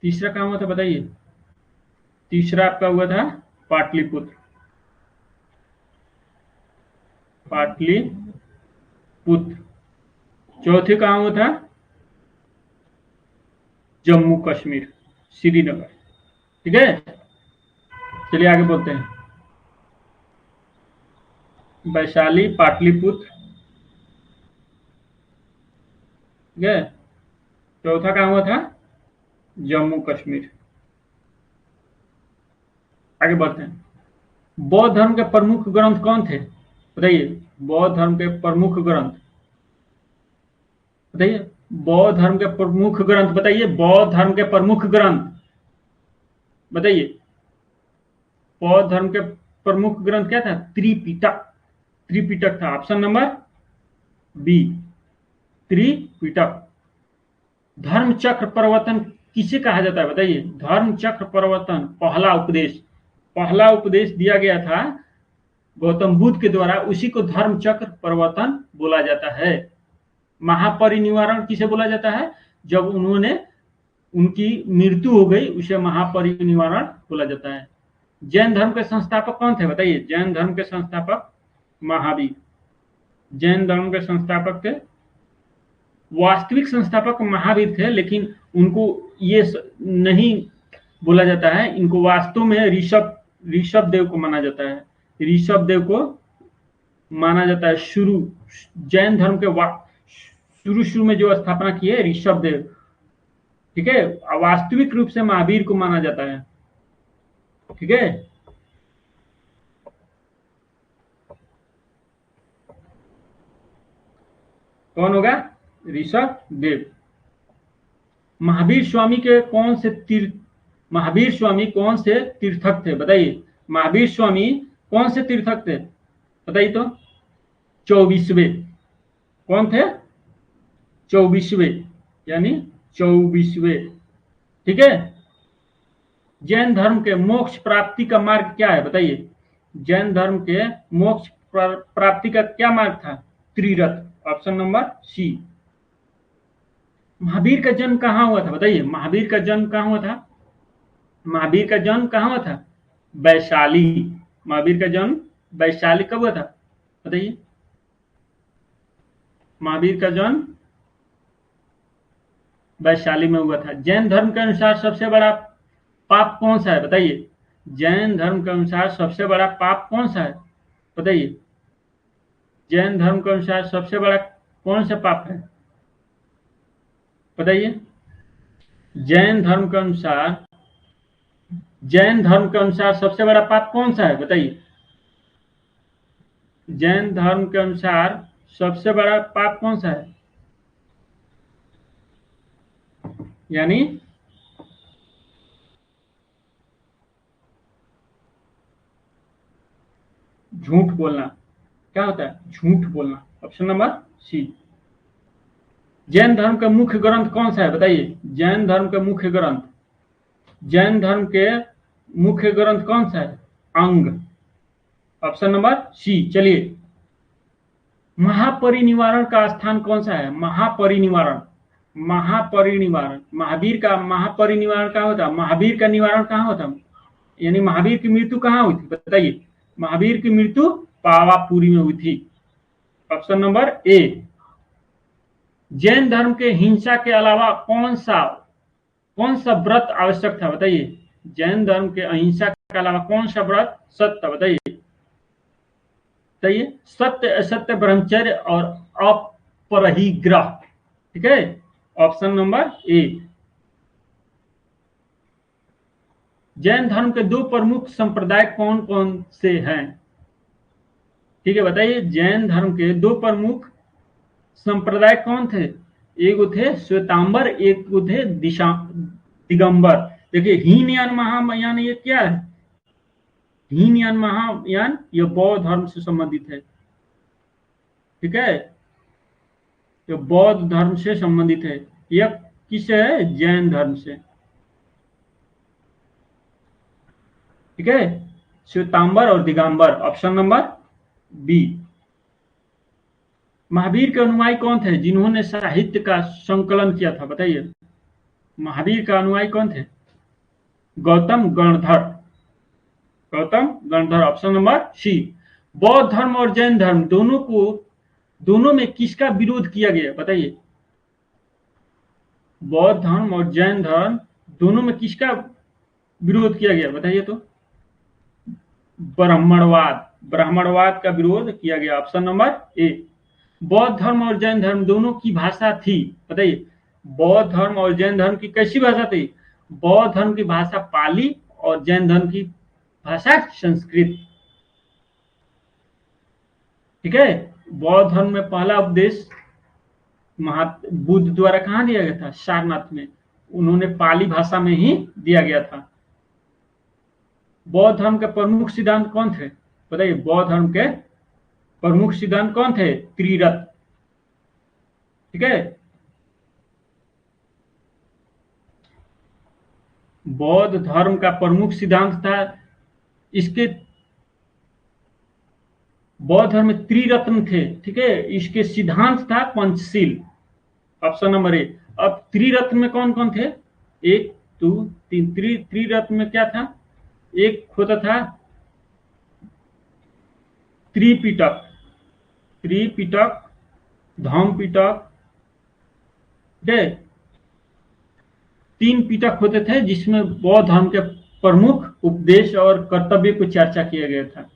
तीसरा कहाँ हुआ था बताइए? तीसरा आपका हुआ था पाटलिपुत्र। पाटलिपुत्र। चौथे कहाँ हुआ था? जम्मू कश्मीर, श्रीनगर। ठीक है, चलिए आगे बोलते हैं। वैशाली, पाटलिपुत्र। ठीक है। चौथा कहाँ हुआ था? जम्मू कश्मीर। आगे बढ़ते हैं। बौद्ध धर्म के प्रमुख ग्रंथ कौन थे बताइए? बौद्ध धर्म के प्रमुख ग्रंथ बताइए? बौद्ध धर्म के प्रमुख ग्रंथ बताइए? बौद्ध धर्म के प्रमुख ग्रंथ बताइए? बौद्ध धर्म के प्रमुख ग्रंथ क्या था? त्रिपिटक। त्रिपिटक था। Option number B, Tripitaka. धर्म चक्र प्रवर्तन किसे कहा जाता है बताइए? धर्म चक्र प्रवर्तन पहला उपदेश। पहला उपदेश दिया गया था गौतम बुद्ध के द्वारा, उसी को धर्म चक्र प्रवर्तन बोला जाता है। महापरिनिर्वाण किसे बोला जाता है? जब उन्होंने उनकी मृत्यु हो गई उसे महापरिनिर्वाण बोला जाता है। जैन धर्म के संस्थापक कौन थे बताइए? जैन धर्म के संस्थापक महावीर। जैन धर्म के संस्थापक थे, वास्तविक संस्थापक महावीर थे, लेकिन उनको ये नहीं बोला जाता है। इनको वास्तव में ऋषभ देव को माना जाता है। ऋषभ देव को माना जाता है। शुरू जैन धर्म के शुरू में जो स्थापना की है ऋषभ देव। ठीक है। वास्तविक रूप से महावीर को माना जाता है। ठीक है। कौन होगा? ऋषभ देव। महावीर स्वामी कौन से तीर्थक थे बताइए? महावीर स्वामी कौन से तीर्थक थे बताइए तो? 24वें। कौन थे? 24वें, यानी 24वें। ठीक है। जैन धर्म के मोक्ष प्राप्ति का मार्ग क्या है बताइए? जैन धर्म के मोक्ष प्राप्ति का क्या मार्ग था? त्रिरथ। Option number C. महावीर का जन्म कहाँ हुआ था बताइए? महावीर का जन्म कहाँ हुआ था? महावीर का जन्म कहाँ हुआ था? वैशाली। महावीर का जन्म वैशाली कब हुआ था बताइए? महावीर का जन्म वैशाली में हुआ था। जैन धर्म के अनुसार सबसे बड़ा पाप कौन सा है बताइए? जैन धर्म के अनुसार सबसे बड़ा पाप कौन सा है बताइए? जैन धर्म के अनुसार सबसे बड़ा कौन सा पाप है बताइए? जैन धर्म के अनुसार सबसे बड़ा पाप कौन सा है बताइए? जैन धर्म के अनुसार सबसे बड़ा पाप कौन सा है? यानी झूठ बोलना। क्या होता है? झूठ बोलना। ऑप्शन नंबर सी। जैन धर्म का मुख्य ग्रंथ कौन सा है बताइए? जैन धर्म का मुख्य ग्रंथ, जैन धर्म के मुख्य ग्रंथ कौन सा है? अंग। Option number C. चलिए, महापरिनिवारण का स्थान कौन सा है? महापरिनिवारण, महापरिनिवारण, महावीर का महापरिनिवारण कहाँ होता है? महावीर का निवारण कहाँ होता है? यानी महावीर की मृत्यु कहाँ हुई थी बताइए? महावीर की मृत्यु पावापुरी में हुई थी। Option number A. जैन धर्म के हिंसा के अलावा कौन सा व्रत आवश्यक था बताइए? जैन धर्म के अहिंसा के अलावा कौन सा व्रत सत्य था बताइए? बताइए। सत्य, असत्य, ब्रह्मचर्य और अपरिग्रह। ठीक है, ऑप्शन नंबर ए। जैन धर्म के दो प्रमुख संप्रदाय कौन कौन से हैं? ठीक है, बताइए। जैन धर्म के दो प्रमुख संप्रदाय कौन थे? एक थे श्वेतांबर, एक थे दिगंबर। देखिए, हीनयान महायान ये क्या है? हीनयान महायान ये बौद्ध धर्म से संबंधित है। ठीक है, ये बौद्ध धर्म से संबंधित है। यह किससे है? जैन धर्म से। ठीक है, श्वेतांबर और Digambara. Option number B. Mahavira के अनुयायी कौन थे जिन्होंने साहित्य का संकलन किया था बताइए? महावीर का अनुयायी कौन थे? Gautam Ganadhar. Gautam Ganadhar. Option number C. बौद्ध धर्म और जैन धर्म दोनों में किसका विरोध किया गया बताइए? बौद्ध धर्म और जैन धर्म दोनों में किसका विरोध किया गया बताइए? तो ब्राह्मणवाद, ब्राह्मणवाद का विरोध किया गया। Option number A. बौद्ध धर्म और जैन धर्म दोनों की भाषा थी बताइए? बौद्ध धर्म और जैन धर्म की कैसी भाषा थी? बौद्ध धर्म की भाषा पाली और जैन धर्म की भाषा संस्कृत। ठीक है, बौद्ध धर्म में पहला उपदेश बुद्ध द्वारा कहाँ दिया गया था? सारनाथ में। उन्होंने पाली भाषा में ही दिया गया था। बौद्ध धर्म के प्रमुख सिद्धांत कौन थे बताइए? बौद्ध धर्म के प्रमुख सिद्धांत कौन थे? त्रिरत्न। ठीक है, बौद्ध धर्म का प्रमुख सिद्धांत था इसके, बौद्ध धर्म में त्रिरत्न थे। ठीक है, इसके सिद्धांत था पंचशील। Option number A. अब त्रिरत्न में कौन कौन थे? एक, दो, तीन। त्रिरत्न में क्या था? एक होता था त्रिपिटक, त्रिपिटक, धम्मपिटक। ठीक है, तीन पिटक होते थे जिसमें बौद्ध धर्म के प्रमुख उपदेश और कर्तव्य को चर्चा किया गया था।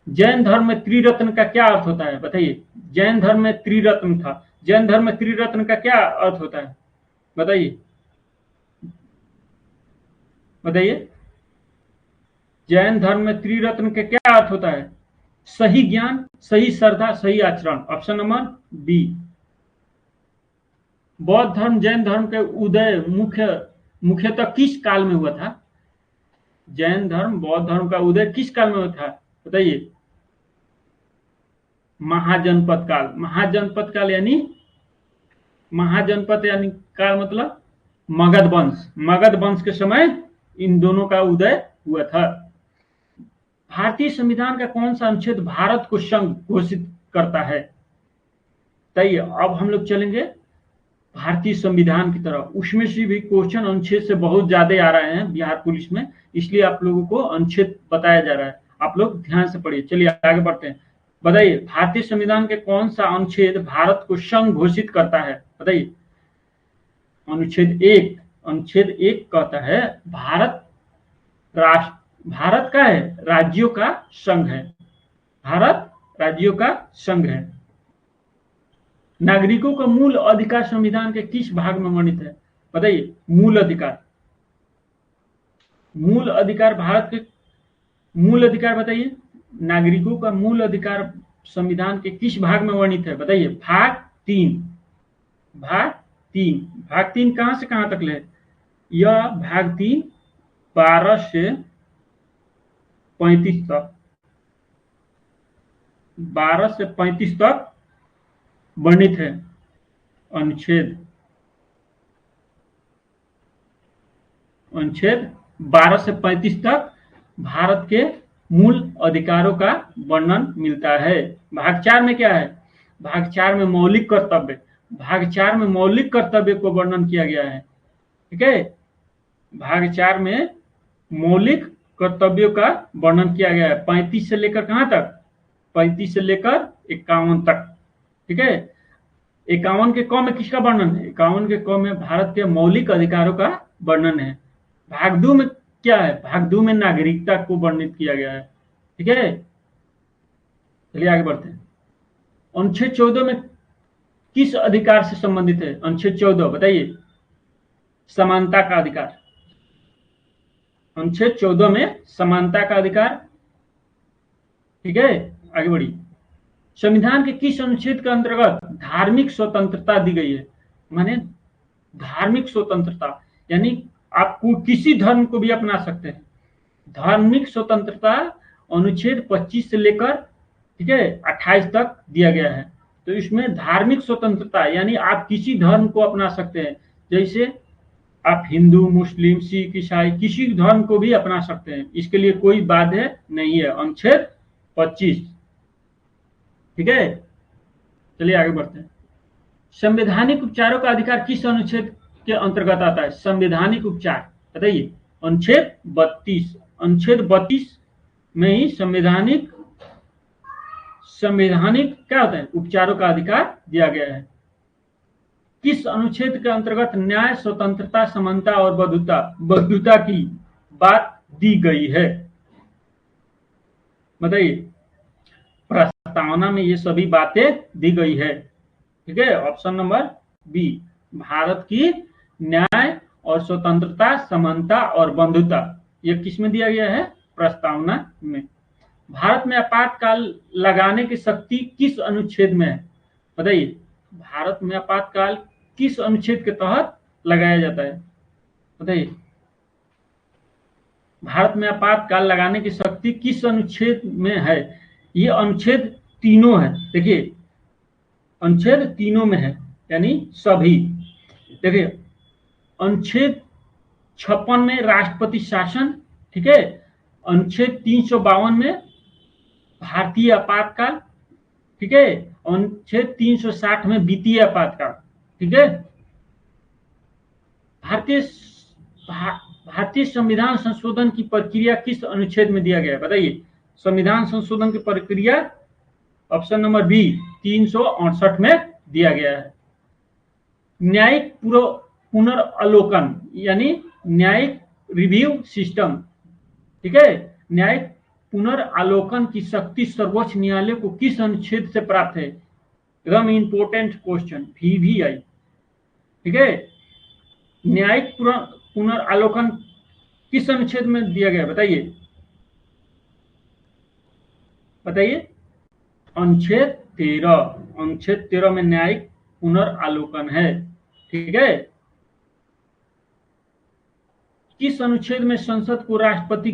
जैन धर्म में त्रिरत्न का क्या अर्थ होता है बताइए? जैन धर्म में त्रिरत्न था। जैन धर्म में त्रिरत्न का क्या अर्थ होता है बताइए? बताइए, जैन धर्म में त्रिरत्न के क्या अर्थ होता है? सही ज्ञान, सही श्रद्धा, सही आचरण। Option number B. बौद्ध धर्म जैन धर्म के उदय मुख्यतः किस काल में हुआ था? जैन धर्म बौद्ध धर्म का उदय किस काल में हुआ था बताइए? महाजनपद काल। महाजनपद काल यानी, महाजनपद यानी काल मतलब मगध वंश। मगध वंश के समय इन दोनों का उदय हुआ था। भारतीय संविधान का कौन सा अनुच्छेद भारत को संघ घोषित करता है? बताइए। अब हम लोग चलेंगे भारतीय संविधान की तरफ। उसमें से भी क्वेश्चन अनुच्छेद से बहुत ज्यादा आ रहे हैं बिहार पुलिस में, इसलिए आप लोगों को अनुच्छेद बताया जा रहा है। आप लोग ध्यान से पढ़िए। चलिए आगे बढ़ते हैं। बताइए, भारतीय संविधान के कौन सा अनुच्छेद भारत को संघ घोषित करता है बताइए? अनुच्छेद एक। अनुच्छेद एक कहता है भारत का है राज्यों का संघ है। भारत राज्यों का संघ है। नागरिकों का मूल अधिकार संविधान के किस भाग में वर्णित है बताइए? मूल अधिकार। मूल अधिकार भारत के मूल अधिकार बताइए? नागरिकों का मूल अधिकार संविधान के किस भाग में वर्णित है? बताइए। भाग 3। भाग 3 कहां से कहां तक ले? यह भाग 3 12 से 35 तक, 12 से 35 तक वर्णित है। अनुच्छेद 12 से 35 तक भारत के मूल अधिकारों का वर्णन मिलता है। भाग 4 में क्या है? भाग 4 में मौलिक कर्तव्य, भाग 4 में मौलिक कर्तव्य को वर्णन किया गया है। ठीक है, भाग 4 में मौलिक कर्तव्यों का वर्णन किया गया है। 35 से लेकर कहां तक? 35 से लेकर 51 तक। ठीक है, 51 के क में किसका वर्णन है? 51 के क में भारत के मौलिक अधिकारों का वर्णन है। भाग 2 में क्या है? भाग 2 में नागरिकता को वर्णित किया गया है। ठीक है, चलिए आगे बढ़ते हैं। अनुच्छेद 14 में किस अधिकार से संबंधित है? अनुच्छेद 14 बताइए। समानता का अधिकार। अनुच्छेद 14 में समानता का अधिकार। ठीक है, आगे बढ़िए। संविधान के किस अनुच्छेद के अंतर्गत धार्मिक स्वतंत्रता दी गई है? माने धार्मिक स्वतंत्रता यानी आप किसी धर्म को भी अपना सकते हैं। धार्मिक स्वतंत्रता अनुच्छेद 25 से लेकर, ठीक है, 28 तक दिया गया है। तो इसमें धार्मिक स्वतंत्रता यानी आप किसी धर्म को अपना सकते हैं। जैसे आप हिंदू, मुस्लिम, सिख, ईसाई किसी धर्म को भी अपना सकते हैं, इसके लिए कोई बाध्य नहीं है। अनुच्छेद 25। ठीक है, चलिए आगे बढ़ते हैं। संवैधानिक उपचारों का अधिकार किस अनुच्छेद के अंतर्गत आता है? संवैधानिक उपचार बताइए। अनुच्छेद 32। अनुच्छेद 32 में ही संवैधानिक क्या होता है? उपचारों का अधिकार दिया गया है। किस अनुच्छेद के अंतर्गत न्याय, स्वतंत्रता, समानता और बद्धुता की बात दी गई है? बताइए। प्रस्तावना में ये सभी बातें दी गई है। ठीक है, ऑप्शन नंबर बी। भारत की न्याय और स्वतंत्रता, समानता और बंधुता, ये किस में दिया गया है? प्रस्तावना में। भारत में आपातकाल लगाने की शक्ति किस अनुच्छेद में है? बताइए। भारत में आपातकाल किस अनुच्छेद के तहत लगाया जाता है? बताइए। भारत में आपातकाल लगाने की शक्ति किस अनुच्छेद में है? ये अनुच्छेद तीनों है। देखिए, अनुच्छेद तीनों में है, यानी सभी। देखिए, अनुच्छेद 56 में राष्ट्रपति शासन, ठीक है। अनुच्छेद 352 में भारतीय आपातकाल, ठीक है। अनुच्छेद 360 में वित्तीय आपातकाल, ठीक है। भारतीय संविधान संशोधन की प्रक्रिया किस अनुच्छेद में दिया गया है? बताइए। संविधान संशोधन की प्रक्रिया ऑप्शन नंबर बी 368 में दिया गया है। न्यायिक पुनर्अवलोकन यानी न्यायिक रिव्यू सिस्टम, ठीक है। न्यायिक पुनर्अवलोकन की शक्ति सर्वोच्च न्यायालय को किस अनुच्छेद से प्राप्त है? एकदम इंपोर्टेंट क्वेश्चन, VVI, ठीक है। न्यायिक पुनर्अवलोकन किस अनुच्छेद में दिया गया? बताइए बताइए। अनुच्छेद 13। अनुच्छेद 13 में न्यायिक पुनर्अवलोकन है, ठीक है। किस अनुच्छेद में संसद को राष्ट्रपति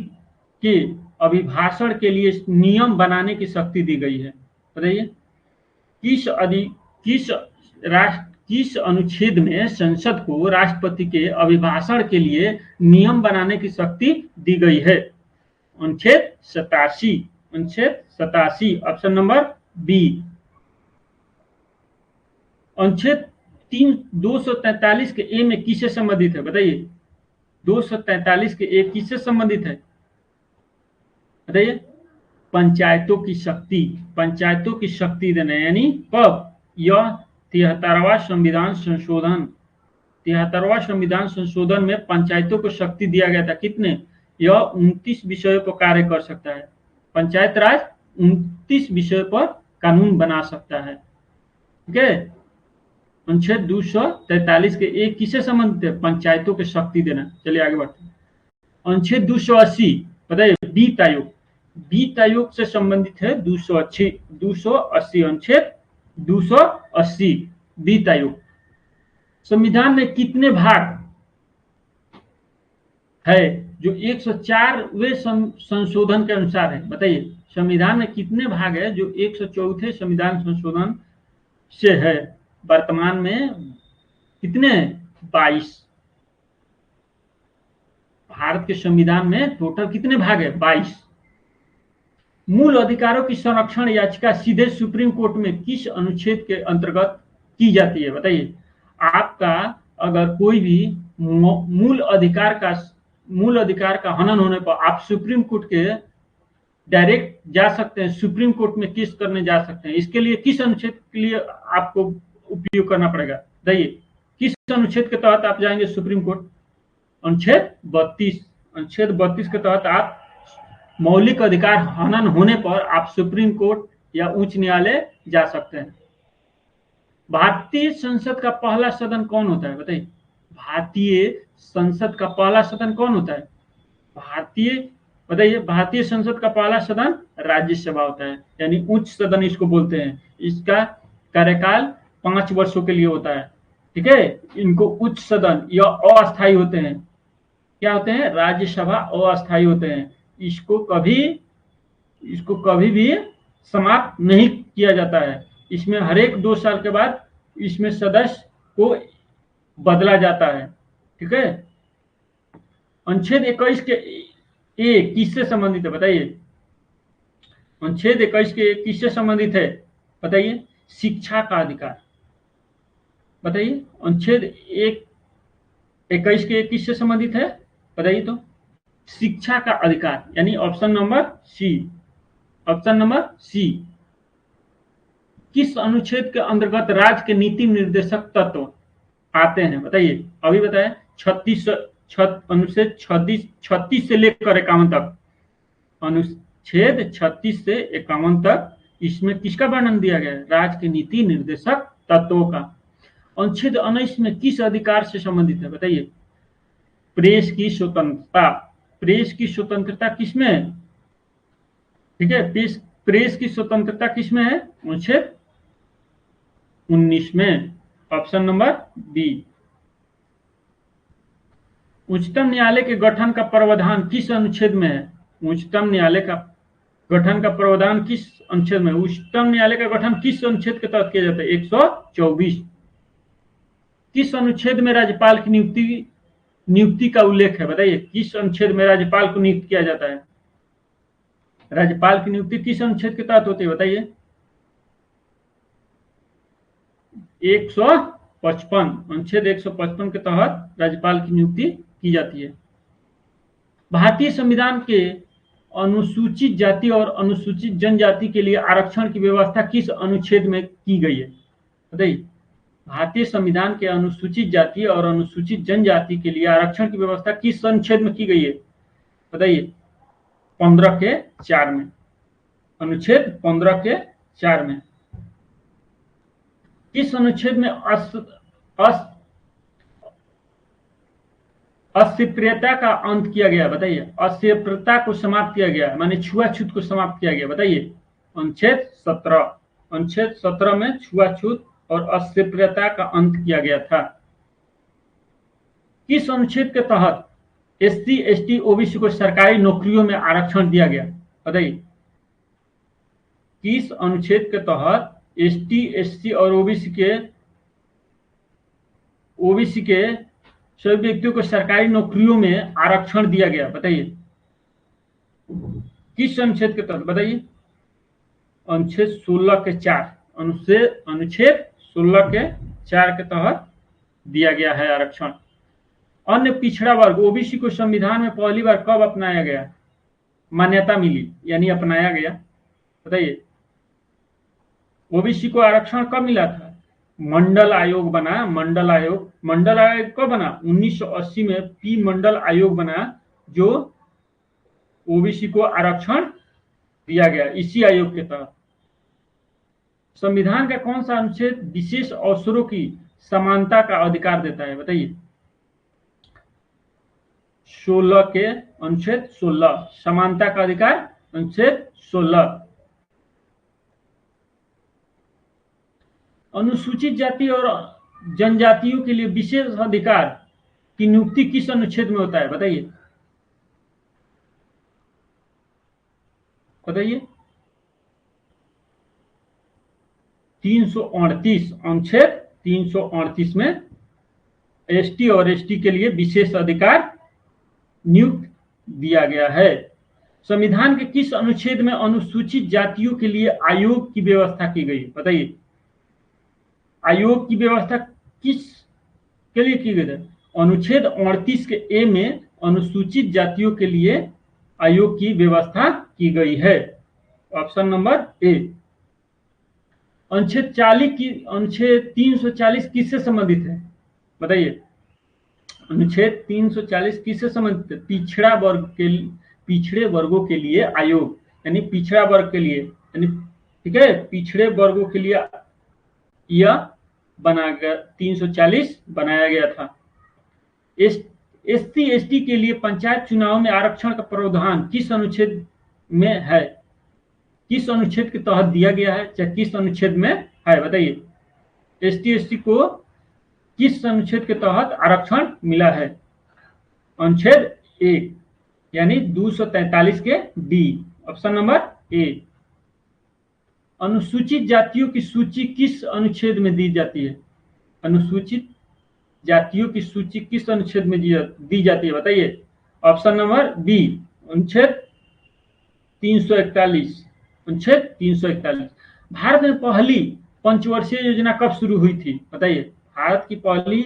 के अभिभाषण के लिए नियम बनाने की शक्ति दी गई है? बताइए। किस अनुच्छेद में संसद को राष्ट्रपति के अभिभाषण के लिए नियम बनाने की शक्ति दी गई है? अनुच्छेद 87। अनुच्छेद 87, ऑप्शन नंबर बी। अनुच्छेद 243 के ए में किससे संबंधित है? बताइए। 243 के ए किससे संबंधित है? बताइए। पंचायतों की शक्ति, पंचायतों की शक्ति देना, यानी कब? यह 73वां संविधान संशोधन, 73वां संविधान संशोधन में पंचायतों को शक्ति दिया गया था। कितने? यह 29 विषयों पर कार्य कर सकता है। पंचायत राज 29 विषयों पर कानून बना सकता है, ठीक है। अनुच्छेद 243 के एक किससे संबंधित है? पंचायतों को शक्ति देना। चलिए आगे बढ़ते हैं। अनुच्छेद 280 बताइए। वित्त आयोग, वित्त आयोग से संबंधित है 280 अनुच्छेद 280 वित्त आयोग। संविधान में कितने भाग है जो 104वें संशोधन के अनुसार है? बताइए, संविधान में कितने भाग है जो 104वें संविधान संशोधन से है? वर्तमान में कितने? 22। भारत के संविधान में टोटल कितने भाग है? 22। मूल अधिकारों की संरक्षण याचिका सीधे सुप्रीम कोर्ट में किस अनुच्छेद के अंतर्गत की जाती है? बताइए, आपका अगर कोई भी मूल अधिकार का हनन होने पर आप सुप्रीम कोर्ट के डायरेक्ट जा सकते हैं, सुप्रीम कोर्ट में केस करने जा सकते हैं। इसके लिए किस अनुच्छेद के लिए आपको उपयोग करना पड़ेगा? बताइए, किस अनुच्छेद के तहत आप जाएंगे सुप्रीम कोर्ट? अनुच्छेद 32। अनुच्छेद 32 के तहत आप मौलिक अधिकार हनन होने पर आप सुप्रीम कोर्ट या उच्च न्यायालय जा सकते हैं। भारतीय संसद का पहला सदन कौन होता है? बताइए, भारतीय संसद का पहला सदन कौन होता है? बताइए, भारतीय संसद का पहला सदन राज्यसभा होता है, यानी उच्च सदन इसको बोलते हैं। इसका कार्यकाल 5 वर्षों के लिए होता है। ठीक है, इनको उच्च सदन या अस्थायी होते हैं। क्या होते हैं? राज्यसभा अस्थायी होते हैं। इसको कभी भी समाप्त नहीं किया जाता है। इसमें हर एक 2 साल के बाद इसमें सदस्य को बदला जाता है। ठीक है, अनुच्छेद 21 के ए किससे संबंधित है? बताइए, अनुच्छेद 21 के किससे संबंधित है? बताइए, शिक्षा का अधिकार। बताइए, अनुच्छेद 21 के किससे संबंधित है? बताइए तो, शिक्षा का अधिकार, यानी option number C. Option number C. किस अनुच्छेद के अंतर्गत राज्य के नीति निर्देशक तत्व आते हैं? बताइए, अभी बताया, अनुच्छेद 36 से लेकर 51 तक। अनुच्छेद 36 से 51 तक इसमें किसका वर्णन दिया गया है? राज्य के नीति निर्देशक तत्वों का। अनुच्छेद 19 में किस अधिकार से संबंधित है? बताइए, प्रेस की स्वतंत्रता। प्रेस की स्वतंत्रता किसमें है? ठीक है, प्रेस की स्वतंत्रता किसमें है? अनुच्छेद 19 में। Option number B. उच्चतम न्यायालय के गठन का प्रावधान किस अनुच्छेद में है? उच्चतम न्यायालय का गठन का प्रावधान किस अनुच्छेद में? उच्चतम न्यायालय का गठन किस अनुच्छेद के तहत किया जाता है? 124। किस अनुच्छेद में राज्यपाल की नियुक्ति का उल्लेख है? बताइए, किस अनुच्छेद में राज्यपाल को नियुक्त किया जाता है? राज्यपाल की नियुक्ति किस अनुच्छेद के तहत होती है? बताइए, 155। अनुच्छेद 155 के तहत राज्यपाल की नियुक्ति की जाती है। भारतीय संविधान के अनुसूचित जाति और अनुसूचित जनजाति के लिए आरक्षण की व्यवस्था किस अनुच्छेद में की गई है? बताइए, भारतीय संविधान के अनुसूचित जाति और अनुसूचित जनजाति के लिए आरक्षण की व्यवस्था किस अनुच्छेद में की गई है? बताइए, 15 के 4 में। अनुच्छेद 15 के 4 में। किस अनुच्छेद में अस्पृश्यता का अंत किया गया? बताइए, अस्पृश्यता को समाप्त किया गया, माने छुआछूत को समाप्त किया गया। बताइए, अनुच्छेद 17। अनुच्छेद 17 में छुआछूत और अस्पृश्यता का अंत किया गया था। किस अनुच्छेद के तहत SC, ST, OBC को सरकारी नौकरियों में आरक्षण दिया गया? बताइए, किस अनुच्छेद के तहत ST, SC और OBC के सभी व्यक्तियों को सरकारी नौकरियों में आरक्षण दिया गया? बताइए, किस अनुच्छेद के तहत? बताइए, अनुच्छेद 16 के 4। अनुच्छेद 16 के 4 के तहत दिया गया है आरक्षण। अन्य पिछड़ा वर्ग OBC को संविधान में पहली बार कब अपनाया गया? मान्यता मिली, यानी अपनाया गया। बताइए, OBC को आरक्षण कब मिला था? मंडल आयोग बना। मंडल आयोग कब बना? 1980 में पी मंडल आयोग बना, जो OBC को आरक्षण दिया गया इसी आयोग के तहत। संविधान का कौन सा अनुच्छेद विशेष अवसरों की समानता का अधिकार देता है? बताइए, 16 के अनुच्छेद 16 समानता का अधिकार अनुच्छेद 16। अनुसूचित जाति और जनजातियों के लिए विशेष अधिकार की नियुक्ति किस अनुच्छेद में होता है? बताइए बताइए। 338, अनुच्छेद 338 में एसटी और एसटी के लिए विशेष अधिकार नियुक्त दिया गया है। संविधान के किस अनुच्छेद में अनुसूचित जातियों के लिए आयोग की व्यवस्था की गई? बताइए, आयोग की व्यवस्था किस के लिए की गई है? अनुच्छेद 38 के ए में अनुसूचित जातियों के लिए आयोग की व्यवस्था की गई है। Option number A. अनुच्छेद 340 किससे संबंधित है? बताइए, अनुच्छेद 340 किससे संबंधित है? पिछड़े वर्गों के लिए आयोग, यानी पिछड़ा वर्ग के लिए, यानी ठीक है, पिछड़े वर्गों के लिए यह बना गया, 340 बनाया गया था। एससी एसटी के लिए पंचायत चुनाव में आरक्षण का प्रावधान किस अनुच्छेद में है? किस अनुच्छेद के तहत दिया गया है, चाहे किस अनुच्छेद में है? बताइए, एसटी एसटी को किस अनुच्छेद के तहत आरक्षण मिला है? अनुच्छेद 1 यानी 243 के डी। Option number A. अनुसूचित जातियों की सूची किस अनुच्छेद में दी जाती है? अनुसूचित जातियों की सूची किस अनुच्छेद में दी जाती है? बताइए। ऑप्शन नंबर बी, अनुच्छेद 341। अनुच्छेद 341। भारत में पहली पंचवर्षीय योजना कब शुरू हुई थी? बताइए। भारत की पहली,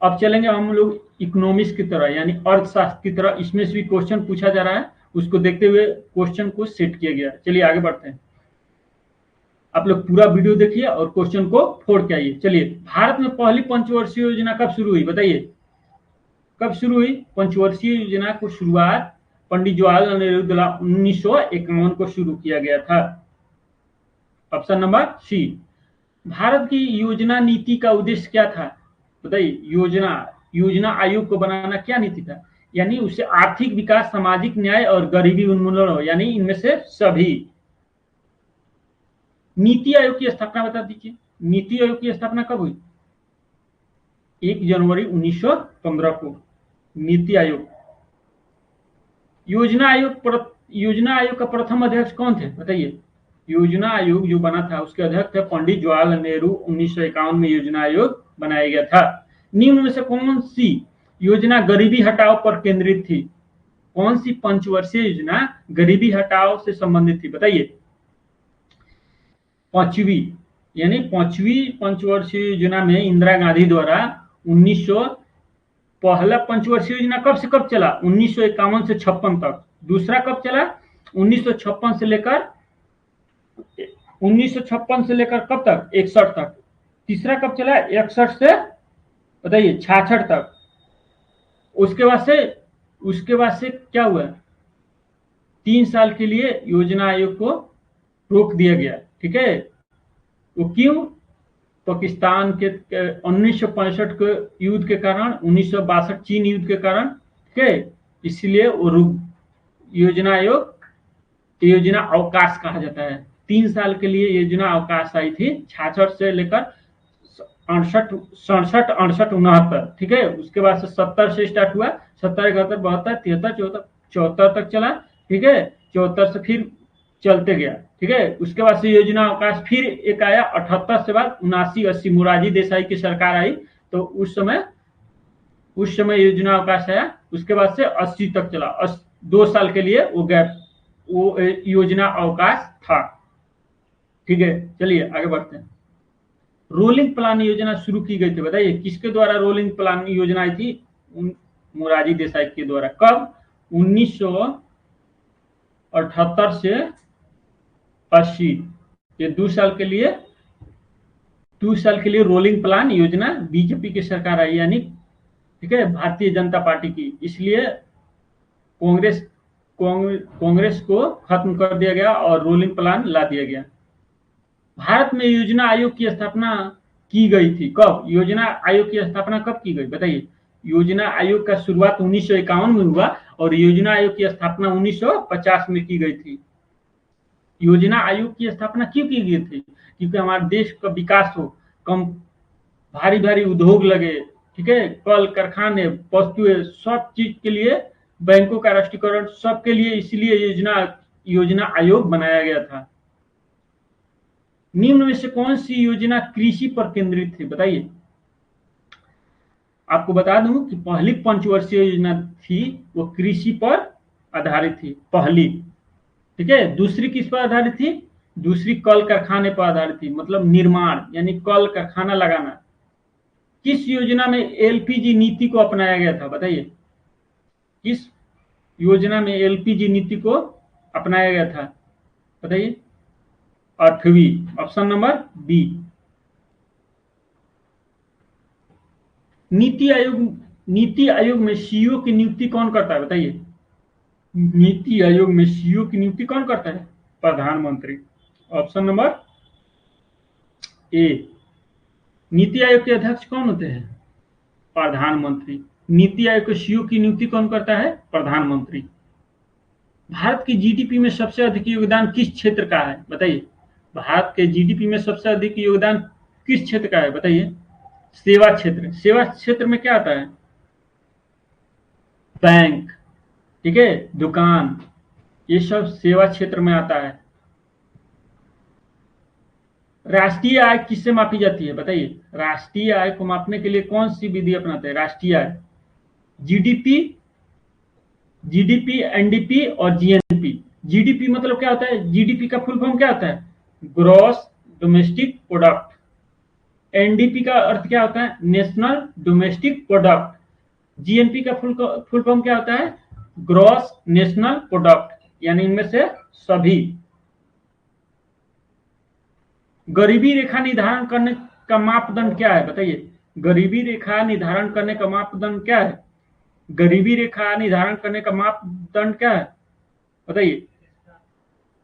अब चलेंगे हम लोग इकोनॉमिक्स की तरह, यानी अर्थशास्त्र की तरह। इसमें से भी क्वेश्चन पूछा जा रहा है, उसको देखते हुए क्वेश्चन को सेट किया गया। चलिए आगे बढ़ते हैं। आप लोग पूरा वीडियो देखिए और क्वेश्चन को फोड़ के आइए। चलिए, भारत में पहली पंचवर्षीय योजना कब शुरू हुई? बताइए, कब शुरू हुई? पंचवर्षीय योजना को शुरुआत पंडित जवाहरलाल नेहरू द्वारा 1951 को शुरू किया गया था। ऑप्शन नंबर सी। भारत की योजना नीति का उद्देश्य क्या था? बताइए। योजना आयोग को बनाना क्या नीति था? यानी उसे आर्थिक विकास, सामाजिक न्याय और गरीबी उन्मूलन हो, यानी इनमें से सभी। नीति आयोग की स्थापना बता दीजिए। नीति आयोग की स्थापना कब हुई? 1 जनवरी 1915 को नीति आयोग। योजना आयोग का प्रथम अध्यक्ष कौन थे? बताइए। योजना आयोग जो बना था उसके अध्यक्ष थे पंडित जवाहरलाल नेहरू। 1951 में योजना आयोग बनाया गया था। निम्न में से कौन सी योजना गरीबी हटाओ पर केंद्रित थी? कौन सी पंचवर्षीय योजना गरीबी हटाओ से संबंधित थी? बताइए। पांचवी, यानी पांचवी पंचवर्षीय योजना में इंदिरा गांधी द्वारा पहला पंचवर्षीय योजना कब से कब चला? 1951 से 56 तक। दूसरा कब चला? 1956 से लेकर कब तक? 61 तक। तीसरा कब चला? 61 से बताइए 66 तक। उसके बाद से क्या हुआ? 3 साल के लिए योजना आयोग को रोक दिया गया। ठीक है, वो क्यों? पाकिस्तान के 1965 के युद्ध के कारण, 1962 चीन युद्ध के कारण, ठीक है, इसलिए वो योजना अवकाश कहा जाता है। 3 साल के लिए योजना अवकाश आई थी, 66 से लेकर 67, 69, ठीक है। उसके बाद से 70 से स्टार्ट हुआ, 70, 71, 72, 73, 74 तक चला। ठीक है, 74 से फिर चलते गया। ठीक है, उसके बाद से योजना अवकाश फिर एक आया 78 से बाद 79, 80 मोरारजी देसाई की सरकार आई, तो उस समय योजना अवकाश आया। उसके बाद से 80 तक चला, 2 साल के लिए वो योजना अवकाश था। ठीक है, चलिए आगे बढ़ते हैं। रोलिंग प्लान योजना शुरू की गई थी। बताइए, किसके द्वारा रोलिंग प्लान योजना आई थी? मोरारजी देसाई के द्वारा। कब? 1978 से 80, ये 2 साल के लिए रोलिंग प्लान योजना बीजेपी की सरकार आई, यानी ठीक है, भारतीय जनता पार्टी की। इसलिए कांग्रेस को खत्म कर दिया गया और रोलिंग प्लान ला दिया गया। भारत में योजना आयोग की स्थापना की गई थी कब? योजना आयोग की स्थापना कब की गई? बताइए। योजना आयोग का शुरुआत 1951 में हुआ और योजना आयोग की स्थापना 1950 में की गई थी। योजना आयोग की स्थापना क्यों की गई थी? क्योंकि हमारे देश का विकास हो, कम भारी भारी उद्योग लगे, ठीक है, कल कारखाने, वस्तुएं, सब चीज के लिए, बैंकों का राष्ट्रीयकरण, सबके लिए, इसलिए योजना आयोग बनाया गया था। निम्न में से कौन सी योजना कृषि पर केंद्रित थी? बताइए। आपको बता दूं कि पहली पंचवर्षीय योजना थी वो कृषि पर आधारित थी, पहली, ठीक है। दूसरी किस पर आधारित थी? दूसरी कल कारखाने पर आधारित थी, मतलब निर्माण, यानी कल कारखाना लगाना। किस योजना में एलपीजी नीति को अपनाया गया था? बताइए, किस योजना में एलपीजी नीति को अपनाया गया था? बताइए। 8वीं, option number B. NITI Aayog में सीईओ की नियुक्ति कौन करता है? बताइए। नीति आयोग में सीईओ की नियुक्ति कौन करता है? प्रधानमंत्री। Option number A. NITI Aayog के अध्यक्ष कौन होते हैं? प्रधानमंत्री। नीति आयोग के सीईओ की नियुक्ति कौन करता है? प्रधानमंत्री। भारत की जीडीपी में सबसे अधिक योगदान किस क्षेत्र का है? बताइए। भारत के जीडीपी में सबसे अधिक योगदान किस क्षेत्र का है? बताइए। सेवा क्षेत्र। सेवा क्षेत्र में क्या आता है? बैंक, ठीक है, दुकान, ये सब सेवा क्षेत्र में आता है। राष्ट्रीय आय किससे मापी जाती है? बताइए। राष्ट्रीय आय को मापने के लिए कौन सी विधि अपनाते हैं? राष्ट्रीय आय, जीडीपी, एनडीपी और जीएनपी। जीडीपी मतलब क्या होता है? जीडीपी का फुल फॉर्म क्या होता है? Gross domestic product. एनडीपी का अर्थ क्या होता है? National domestic product. जीएनपी का फुल फॉर्म क्या होता है? ग्रॉस नेशनल प्रोडक्ट, यानी इनमें से सभी। गरीबी रेखा निर्धारण करने का मापदंड क्या है? बताइए। गरीबी रेखा निर्धारण करने का मापदंड क्या है? गरीबी रेखा निर्धारण करने का मापदंड क्या है? बताइए।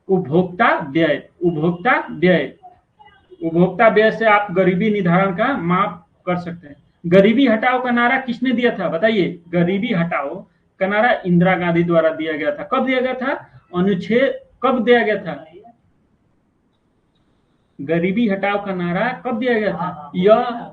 उपभोक्ता व्यय। उपभोक्ता व्यय। उपभोक्ता व्यय से आप गरीबी निर्धारण का माप कर सकते हैं। गरीबी हटाओ का नारा किसने दिया था? बताइए। गरीबी हटाओ का नारा इंदिरा गांधी द्वारा दिया गया था। कब दिया गया था? अनुच्छेद कब दिया गया था? गरीबी हटाओ का नारा कब दिया गया था? यह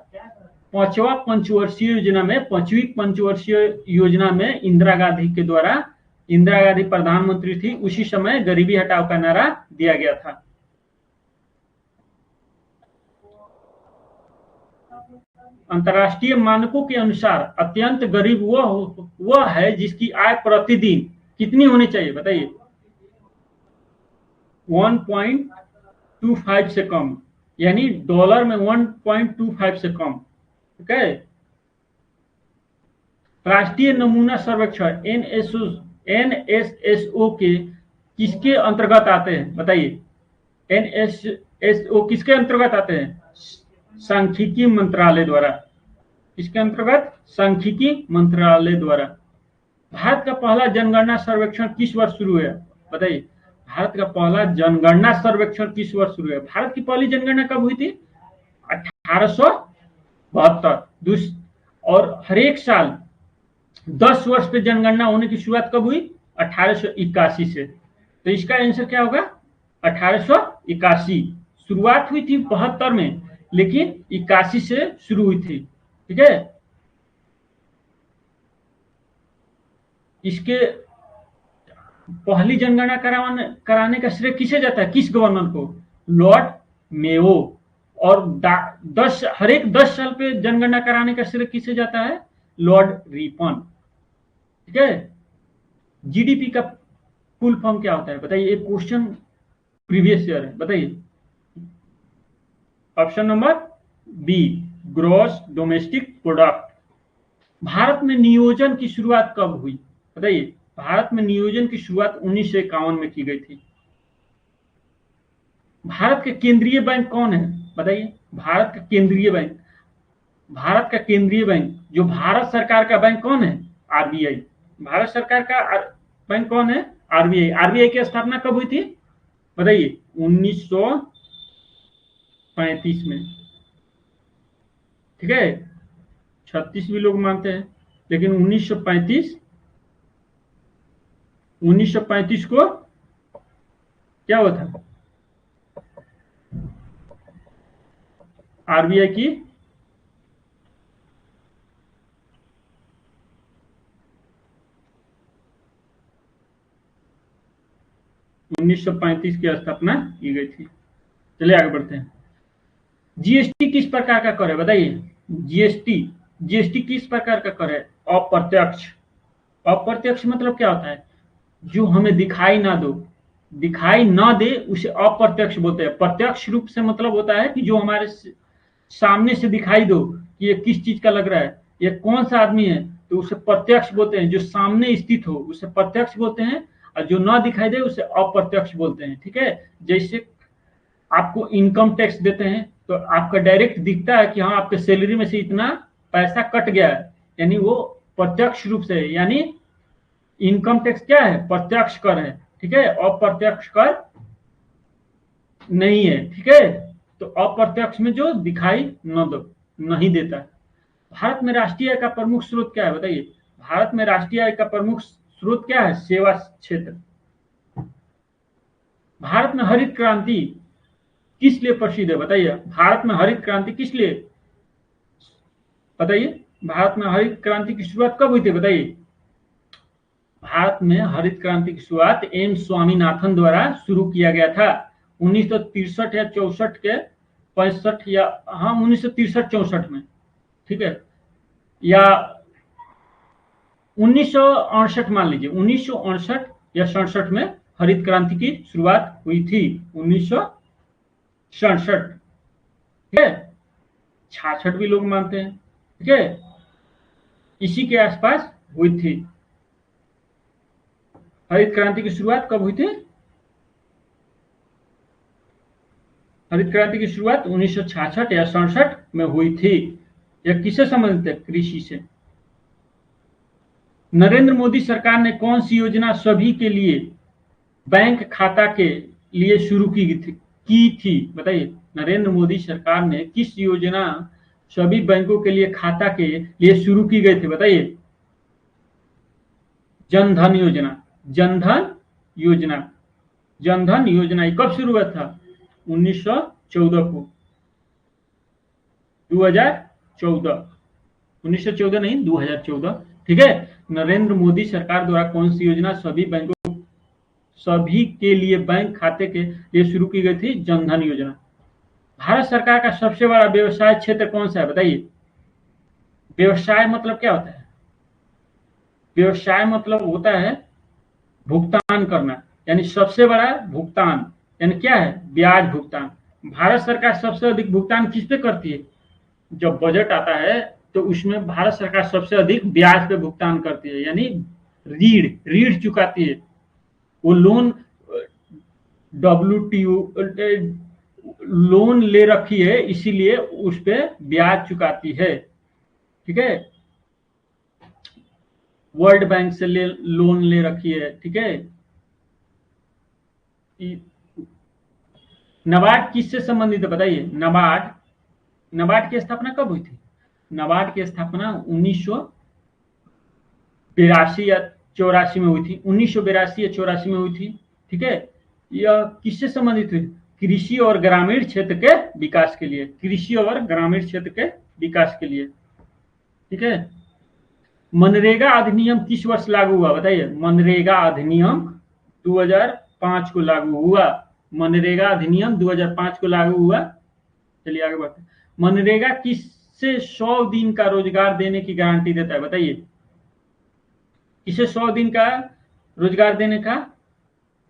पांचवा पंचवर्षीय योजना में, पांचवी पंचवर्षीय योजना में इंदिरा गांधी के द्वारा, इंदिरा गांधी प्रधानमंत्री थी, उसी समय गरीबी हटाओ का नारा दिया गया था। अंतर्राष्ट्रीय मानकों के अनुसार अत्यंत गरीब वह है जिसकी आय प्रतिदिन कितनी होनी चाहिए? बताइए। 1.25 से कम, यानी डॉलर में 1.25 से कम, ठीक है। राष्ट्रीय नमूना सर्वेक्षण एनएसएसओ के किसके अंतर्गत आते हैं? बताइए। एनएसएसओ किसके अंतर्गत आते हैं? सांख्यिकी मंत्रालय द्वारा। किसके अंतर्गत? सांख्यिकी मंत्रालय द्वारा। भारत का पहला जनगणना सर्वेक्षण किस वर्ष शुरू हुआ? बताइए। भारत का पहला जनगणना सर्वेक्षण किस वर्ष शुरू हुआ? भारत की पहली जनगणना कब हुई थी? 1872। और हर एक साल 10 वर्ष पे जनगणना होने की शुरुआत कब हुई? 1881 से। तो इसका आंसर क्या होगा? 1881। शुरुआत हुई थी 72 में, लेकिन 81 से शुरू हुई थी, ठीक है। इसके पहली जनगणना कराने का श्रेय किसे जाता है? किस गवर्नर को? Lord Mayo. और हर एक 10 साल पे जनगणना कराने का श्रेय किसे जाता है? लॉर्ड रिपन, ठीक है। जीडीपी का फुल फॉर्म क्या होता है? बताइए। एक क्वेश्चन प्रीवियस ईयर है, बताइए। Option number B, gross domestic product. Bharat में नियोजन की शुरुआत कब हुई? बताइए। भारत में नियोजन की शुरुआत 1951 में की गई थी। भारत के केंद्रीय बैंक कौन है? बताइए। भारत का केंद्रीय बैंक, भारत का केंद्रीय बैंक, जो भारत सरकार का बैंक कौन है? आरबीआई। भारत सरकार का बैंक कौन है? आरबीआई। आरबीआई की स्थापना कब हुई थी? बताइए। 1935 में, ठीक है। 36 भी लोग मानते हैं, लेकिन 1935 1935 को क्या हुआ था? आरबीआई की 1935 की स्थापना की गई थी। चलिए आगे बढ़ते हैं। जीएसटी किस प्रकार का कर है बताइए? जीएसटी किस प्रकार का कर है? अप्रत्यक्ष। अप्रत्यक्ष मतलब क्या होता है? जो हमें दिखाई ना दे उसे अप्रत्यक्ष बोलते हैं। प्रत्यक्ष रूप से मतलब होता है कि जो हमारे सामने से दिखाई दो कि ये किस चीज का लग रहा है, ये कौन सा आदमी है, तो उसे प्रत्यक्ष बोलते हैं। जो सामने स्थित हो उसे प्रत्यक्ष बोलते हैं, और जो ना दिखाई दे उसे अप्रत्यक्ष बोलते हैं। ठीक है, जैसे आपको इनकम टैक्स देते हैं तो आपका डायरेक्ट दिखता है कि हाँ आपके सैलरी में से इतना पैसा कट गया है, यानी वो प्रत्यक्ष रूप से, यानी इनकम टैक्स क्या है? प्रत्यक्ष कर है। ठीक है, अप्रत्यक्ष कर नहीं है। ठीक है, तो अप्रत्यक्ष में जो दिखाई नहीं देता है। भारत में राष्ट्रीय आय का प्रमुख स्रोत क्या है बताइए? भारत में राष्ट्रीय आय का प्रमुख स्रोत क्या है? सेवा क्षेत्र। भारत में हरित क्रांति किस लिए प्रसिद्ध है बताइए? भारत में हरित क्रांति किस लिए बताइए? भारत में हरित क्रांति की शुरुआत कब हुई थी बताइए? भारत में हरित क्रांति की शुरुआत एम स्वामीनाथन द्वारा शुरू किया गया था 1963 या 64 के 65 या हाँ 1963-64 में। ठीक है, या 1968 मान लीजिए, 1968 या 67 में हरित क्रांति की शुरुआत हुई थी। 1967। ठीक है, 66 भी लोग मानते हैं। ठीक है, इसी के आसपास हुई थी हरित क्रांति की शुरुआत। कब हुई थी हरित क्रांति की शुरुआत? 1966 या 67 में हुई थी। यह किससे संबंधित है? कृषि से। नरेंद्र मोदी सरकार ने कौन सी योजना सभी के लिए बैंक खाता के लिए शुरू की थी बताइए? नरेंद्र मोदी सरकार ने किस योजना सभी बैंकों के लिए खाता के लिए शुरू की गई थी बताइए? जनधन योजना। जनधन योजना। जनधन योजना ये कब शुरू हुआ था? 1914 को। 2014। 1914 नहीं, 2014। ठीक है, नरेंद्र मोदी सरकार द्वारा कौन सी योजना सभी के लिए बैंक खाते के लिए शुरू की गई थी? जनधन योजना। भारत सरकार का सबसे बड़ा व्यवसाय क्षेत्र कौन सा है बताइए? व्यवसाय मतलब क्या होता है? व्यवसाय मतलब होता है भुगतान करना, यानी सबसे बड़ा भुगतान, यानी क्या है? ब्याज भुगतान। भारत सरकार सबसे अधिक भुगतान किस पे करती है? जब बजट आता है तो उसमें भारत सरकार सबसे अधिक ब्याज पे भुगतान करती है, यानी ऋण चुकाती है। वो लोन WTO लोन ले रखी है, इसीलिए उस पर ब्याज चुकाती है। ठीक है, वर्ल्ड बैंक से लोन ले रखी है। ठीक है, नाबार्ड किससे संबंधित है बताइए? नाबार्ड की स्थापना कब हुई थी? नाबार्ड की स्थापना 1982 या 84 में हुई थी। 1982 या 84 में हुई थी। ठीक है, यह किससे संबंधित हुई? कृषि और ग्रामीण क्षेत्र के विकास के लिए। कृषि और ग्रामीण क्षेत्र के विकास के लिए। ठीक है, मनरेगा अधिनियम किस वर्ष लागू हुआ बताइए? मनरेगा अधिनियम 2005 को लागू हुआ। मनरेगा अधिनियम 2005 को लागू हुआ। चलिए आगे बढ़ते हैं। मनरेगा किससे 100 दिन का रोजगार देने की गारंटी देता है बताइए? किसे 100 दिन का रोजगार देने का?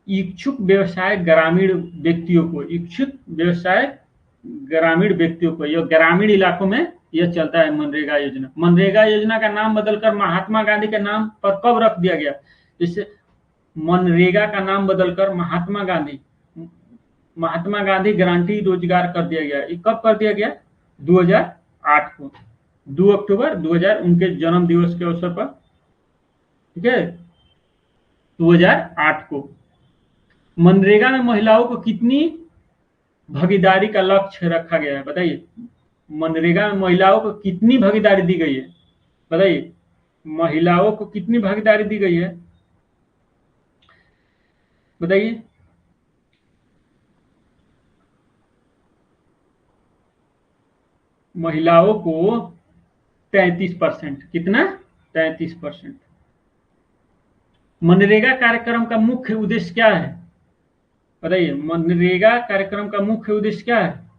इच्छुक व्यवसाय ग्रामीण व्यक्तियों को। इच्छुक व्यवसाय ग्रामीण व्यक्तियों को, यह ग्रामीण इलाकों में यह चलता है मनरेगा योजना। मनरेगा योजना का नाम बदलकर महात्मा गांधी के नाम पर कब रख दिया गया? जैसे मनरेगा का नाम बदलकर महात्मा गांधी गारंटी रोजगार कर दिया गया। ये कब कर दिया गया? 2008 को। 2 अक्टूबर 2000 उनके जन्म दिवस के अवसर पर। ठीक है, 2008 को। मनरेगा में महिलाओं को कितनी भागीदारी का लक्ष्य रखा गया है बताइए? मनरेगा में महिलाओं को कितनी भागीदारी दी गई है बताइए? महिलाओं को कितनी भागीदारी दी गई है? बताइए। महिलाओं को 33%, कितना? 33%। मनरेगा कार्यक्रम का मुख्य उद्देश्य क्या है? बताइए, मनरेगा कार्यक्रम का मुख्य उद्देश्य क्या है?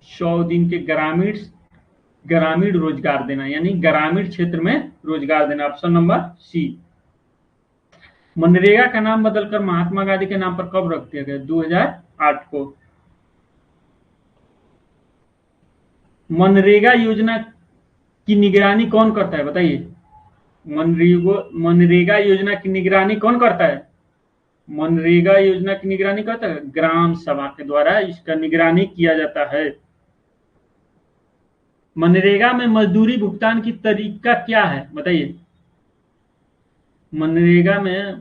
100 दिन के ग्रामीण रोजगार देना, यानी ग्रामीण क्षेत्र में रोजगार देना। ऑप्शन नंबर सी। मनरेगा का नाम बदलकर महात्मा गांधी के नाम पर कब रख दिया गया? 2008 को। मनरेगा योजना की निगरानी कौन करता है? बताइए, मनरेगा योजना की निगरानी कौन करता है? मनरेगा योजना की निगरानी करता है ग्राम सभा के द्वारा, इसका निगरानी किया जाता है। मनरेगा में मजदूरी भुगतान की तरीका क्या है? बताइए, मनरेगा में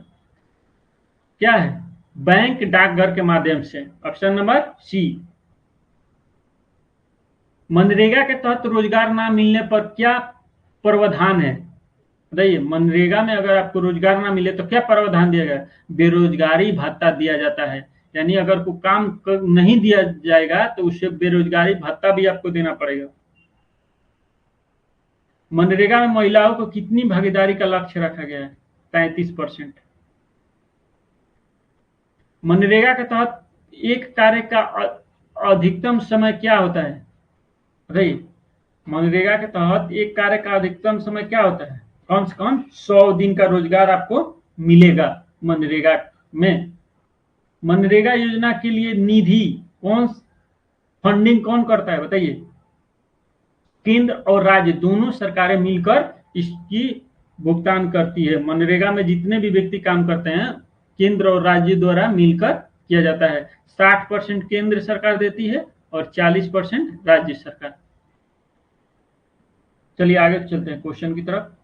क्या है? बैंक डाकघर के माध्यम से। ऑप्शन नंबर सी। मनरेगा के तहत रोजगार ना मिलने पर क्या प्रावधान है? बताइए, मनरेगा में अगर आपको रोजगार ना मिले तो क्या प्रावधान दिया गया? बेरोजगारी भत्ता दिया जाता है, यानी अगर कोई काम नहीं दिया जाएगा तो उसे बेरोजगारी भत्ता भी आपको देना पड़ेगा। मनरेगा में महिलाओं को कितनी भागीदारी का लक्ष्य रखा गया है? 33%। मनरेगा के तहत एक कार्य का अधिकतम समय क्या होता है? बताइए, मनरेगा के तहत एक कार्य का अधिकतम समय क्या होता है? कम से कम 100 दिन का रोजगार आपको मिलेगा मनरेगा में। मनरेगा योजना के लिए निधि फंडिंग कौन करता है? बताइए। केंद्र और राज्य दोनों सरकारें मिलकर इसकी भुगतान करती है। मनरेगा में जितने भी व्यक्ति काम करते हैं केंद्र और राज्य द्वारा मिलकर किया जाता है। 60% केंद्र सरकार देती है और 40% राज्य सरकार। चलिए आगे चलते हैं क्वेश्चन की तरफ।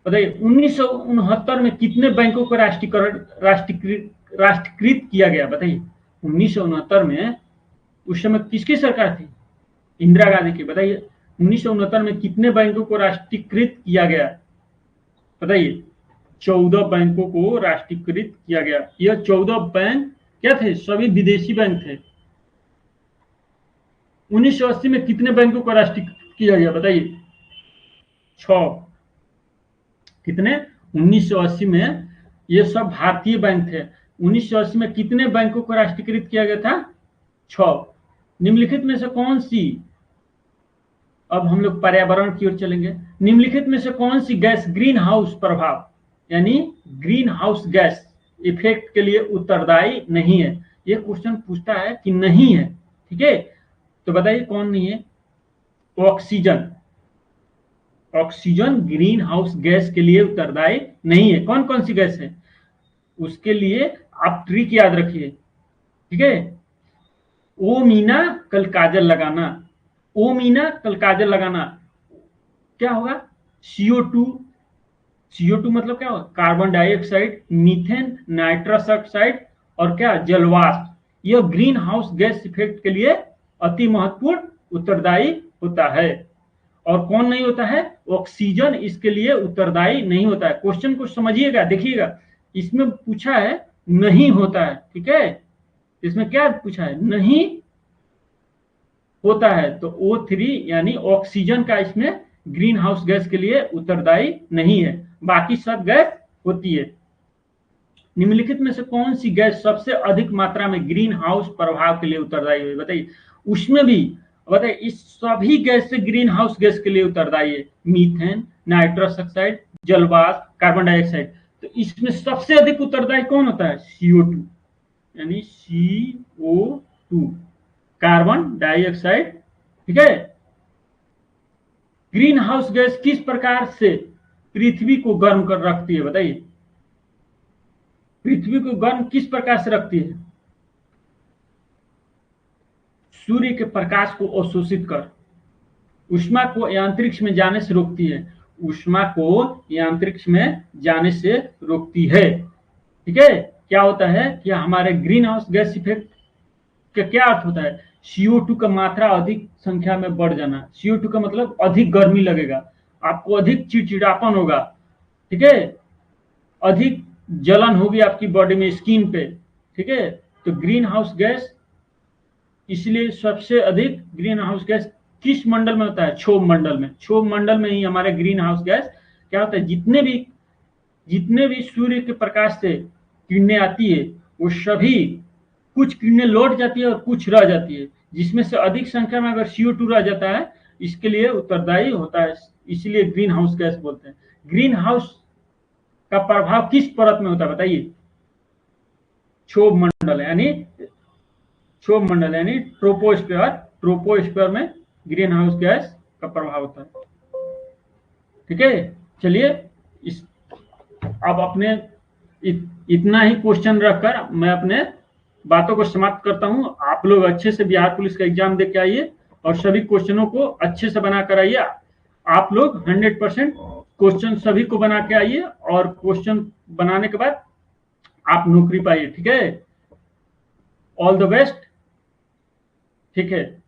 बताइए, 1969 में कितने बैंकों को राष्ट्रीयकृत किया गया? बताइए, 1969 में उस समय किसकी सरकार थी? इंदिरा गांधी की। बताइए, 1969 में कितने बैंकों को राष्ट्रीयकृत किया गया? बताइए, 14 बैंकों को राष्ट्रीयकृत किया गया। यह 14 बैंक क्या थे? सभी विदेशी बैंक थे। 1980 में कितने बैंकों को राष्ट्रीयकृत किया गया? बताइए। 6। कितने? 1980 में ये सब भारतीय बैंक थे। 1980 में कितने बैंकों को राष्ट्रीयकृत किया गया था? 6। निम्नलिखित में से कौन सी, अब हम लोग पर्यावरण की ओर चलेंगे, निम्नलिखित में से कौन सी गैस ग्रीन हाउस प्रभाव यानी ग्रीन हाउस गैस इफेक्ट के लिए उत्तरदायी नहीं है? ये क्वेश्चन पूछता है कि नहीं है, ठीक है? तो बताइए कौन नहीं है? Oxygen. Oxygen green house gas के लिए उत्तरदायी नहीं है। कौन कौन सी गैस है उसके लिए आप ट्रिक याद रखिए, ठीक है? ओ मीना कल काजल लगाना, ओ मीना कल काजल लगाना। क्या होगा? CO2। CO2 मतलब क्या होगा? Carbon dioxide, methane, nitrous oxide और क्या? जलवाष्प। यह ग्रीन हाउस गैस इफेक्ट के लिए अति महत्वपूर्ण उत्तरदायी होता है। और कौन नहीं होता है? ऑक्सीजन इसके लिए उत्तरदायी नहीं होता है। क्वेश्चन को समझिएगा, देखिएगा, इसमें पूछा है नहीं होता है, ठीक है? इसमें क्या पूछा है? नहीं होता है। तो O3 यानी ऑक्सीजन का इसमें ग्रीन हाउस गैस के लिए उत्तरदायी नहीं है, बाकी सब गैस होती है। निम्नलिखित में से कौन सी गैस सबसे अधिक मात्रा में ग्रीन हाउस प्रभाव के लिए उत्तरदायी है? बताइए। उसमें भी बताइए, इस सभी गैस से ग्रीन हाउस गैस के लिए उत्तरदायी है मीथेन, नाइट्रस ऑक्साइड, जलवाष्प, कार्बन डाइऑक्साइड। तो इसमें सबसे अधिक उत्तरदायी कौन होता है? CO2 यानी CO2, कार्बन डाइऑक्साइड, ठीक है? ग्रीन हाउस गैस किस प्रकार से पृथ्वी को गर्म कर रखती है? बताइए, पृथ्वी को गर्म किस प्रकार से रखती है? सूर्य के प्रकाश को अवशोषित कर ऊष्मा को अंतरिक्ष में जाने से रोकती है। ऊष्मा को अंतरिक्ष में जाने से रोकती है, ठीक है? क्या होता है कि हमारे ग्रीन हाउस गैस इफेक्ट का क्या अर्थ होता है? CO2 का मात्रा अधिक संख्या में बढ़ जाना। CO2 का मतलब अधिक गर्मी लगेगा, आपको अधिक चिड़चिड़ापन होगा, ठीक है? अधिक जलन होगी आपकी बॉडी में, स्किन पे, ठीक है। तो ग्रीन हाउस गैस, इसलिए सबसे अधिक ग्रीन हाउस गैस किस मंडल में होता है? क्षोभ मंडल में। क्षोभ मंडल में ही हमारे ग्रीन हाउस गैस क्या होता है, जितने भी सूर्य के प्रकाश से किरणें आती है वो सभी, कुछ किरणें लौट जाती है और कुछ रह जाती है, जिसमें से अधिक संख्या में अगर CO2 रह जाता है, इसके लिए उत्तरदायी होता है, इसलिए ग्रीन हाउस गैस बोलते हैं। ग्रीन हाउस का प्रभाव किस परत में होता है बताइए? क्षोभ मंडल, यानी क्षोभ मंडल यानी ट्रोपोस्फीयर। ट्रोपोस्फीयर में ग्रीन हाउस गैस का प्रभाव होता है, ठीक है। चलिए इस अब अपने इतना ही क्वेश्चन रखकर मैं अपने बातों को समाप्त करता हूं। आप लोग अच्छे से बिहार पुलिस का एग्जाम दे के आइए और सभी क्वेश्चनों को अच्छे से बना कर आइए। आप लोग 100% क्वेश्चन सभी को बना के आइए और क्वेश्चन बनाने के बाद आप नौकरी पाइए, ठीक है। ऑल द बेस्ट, ठीक है।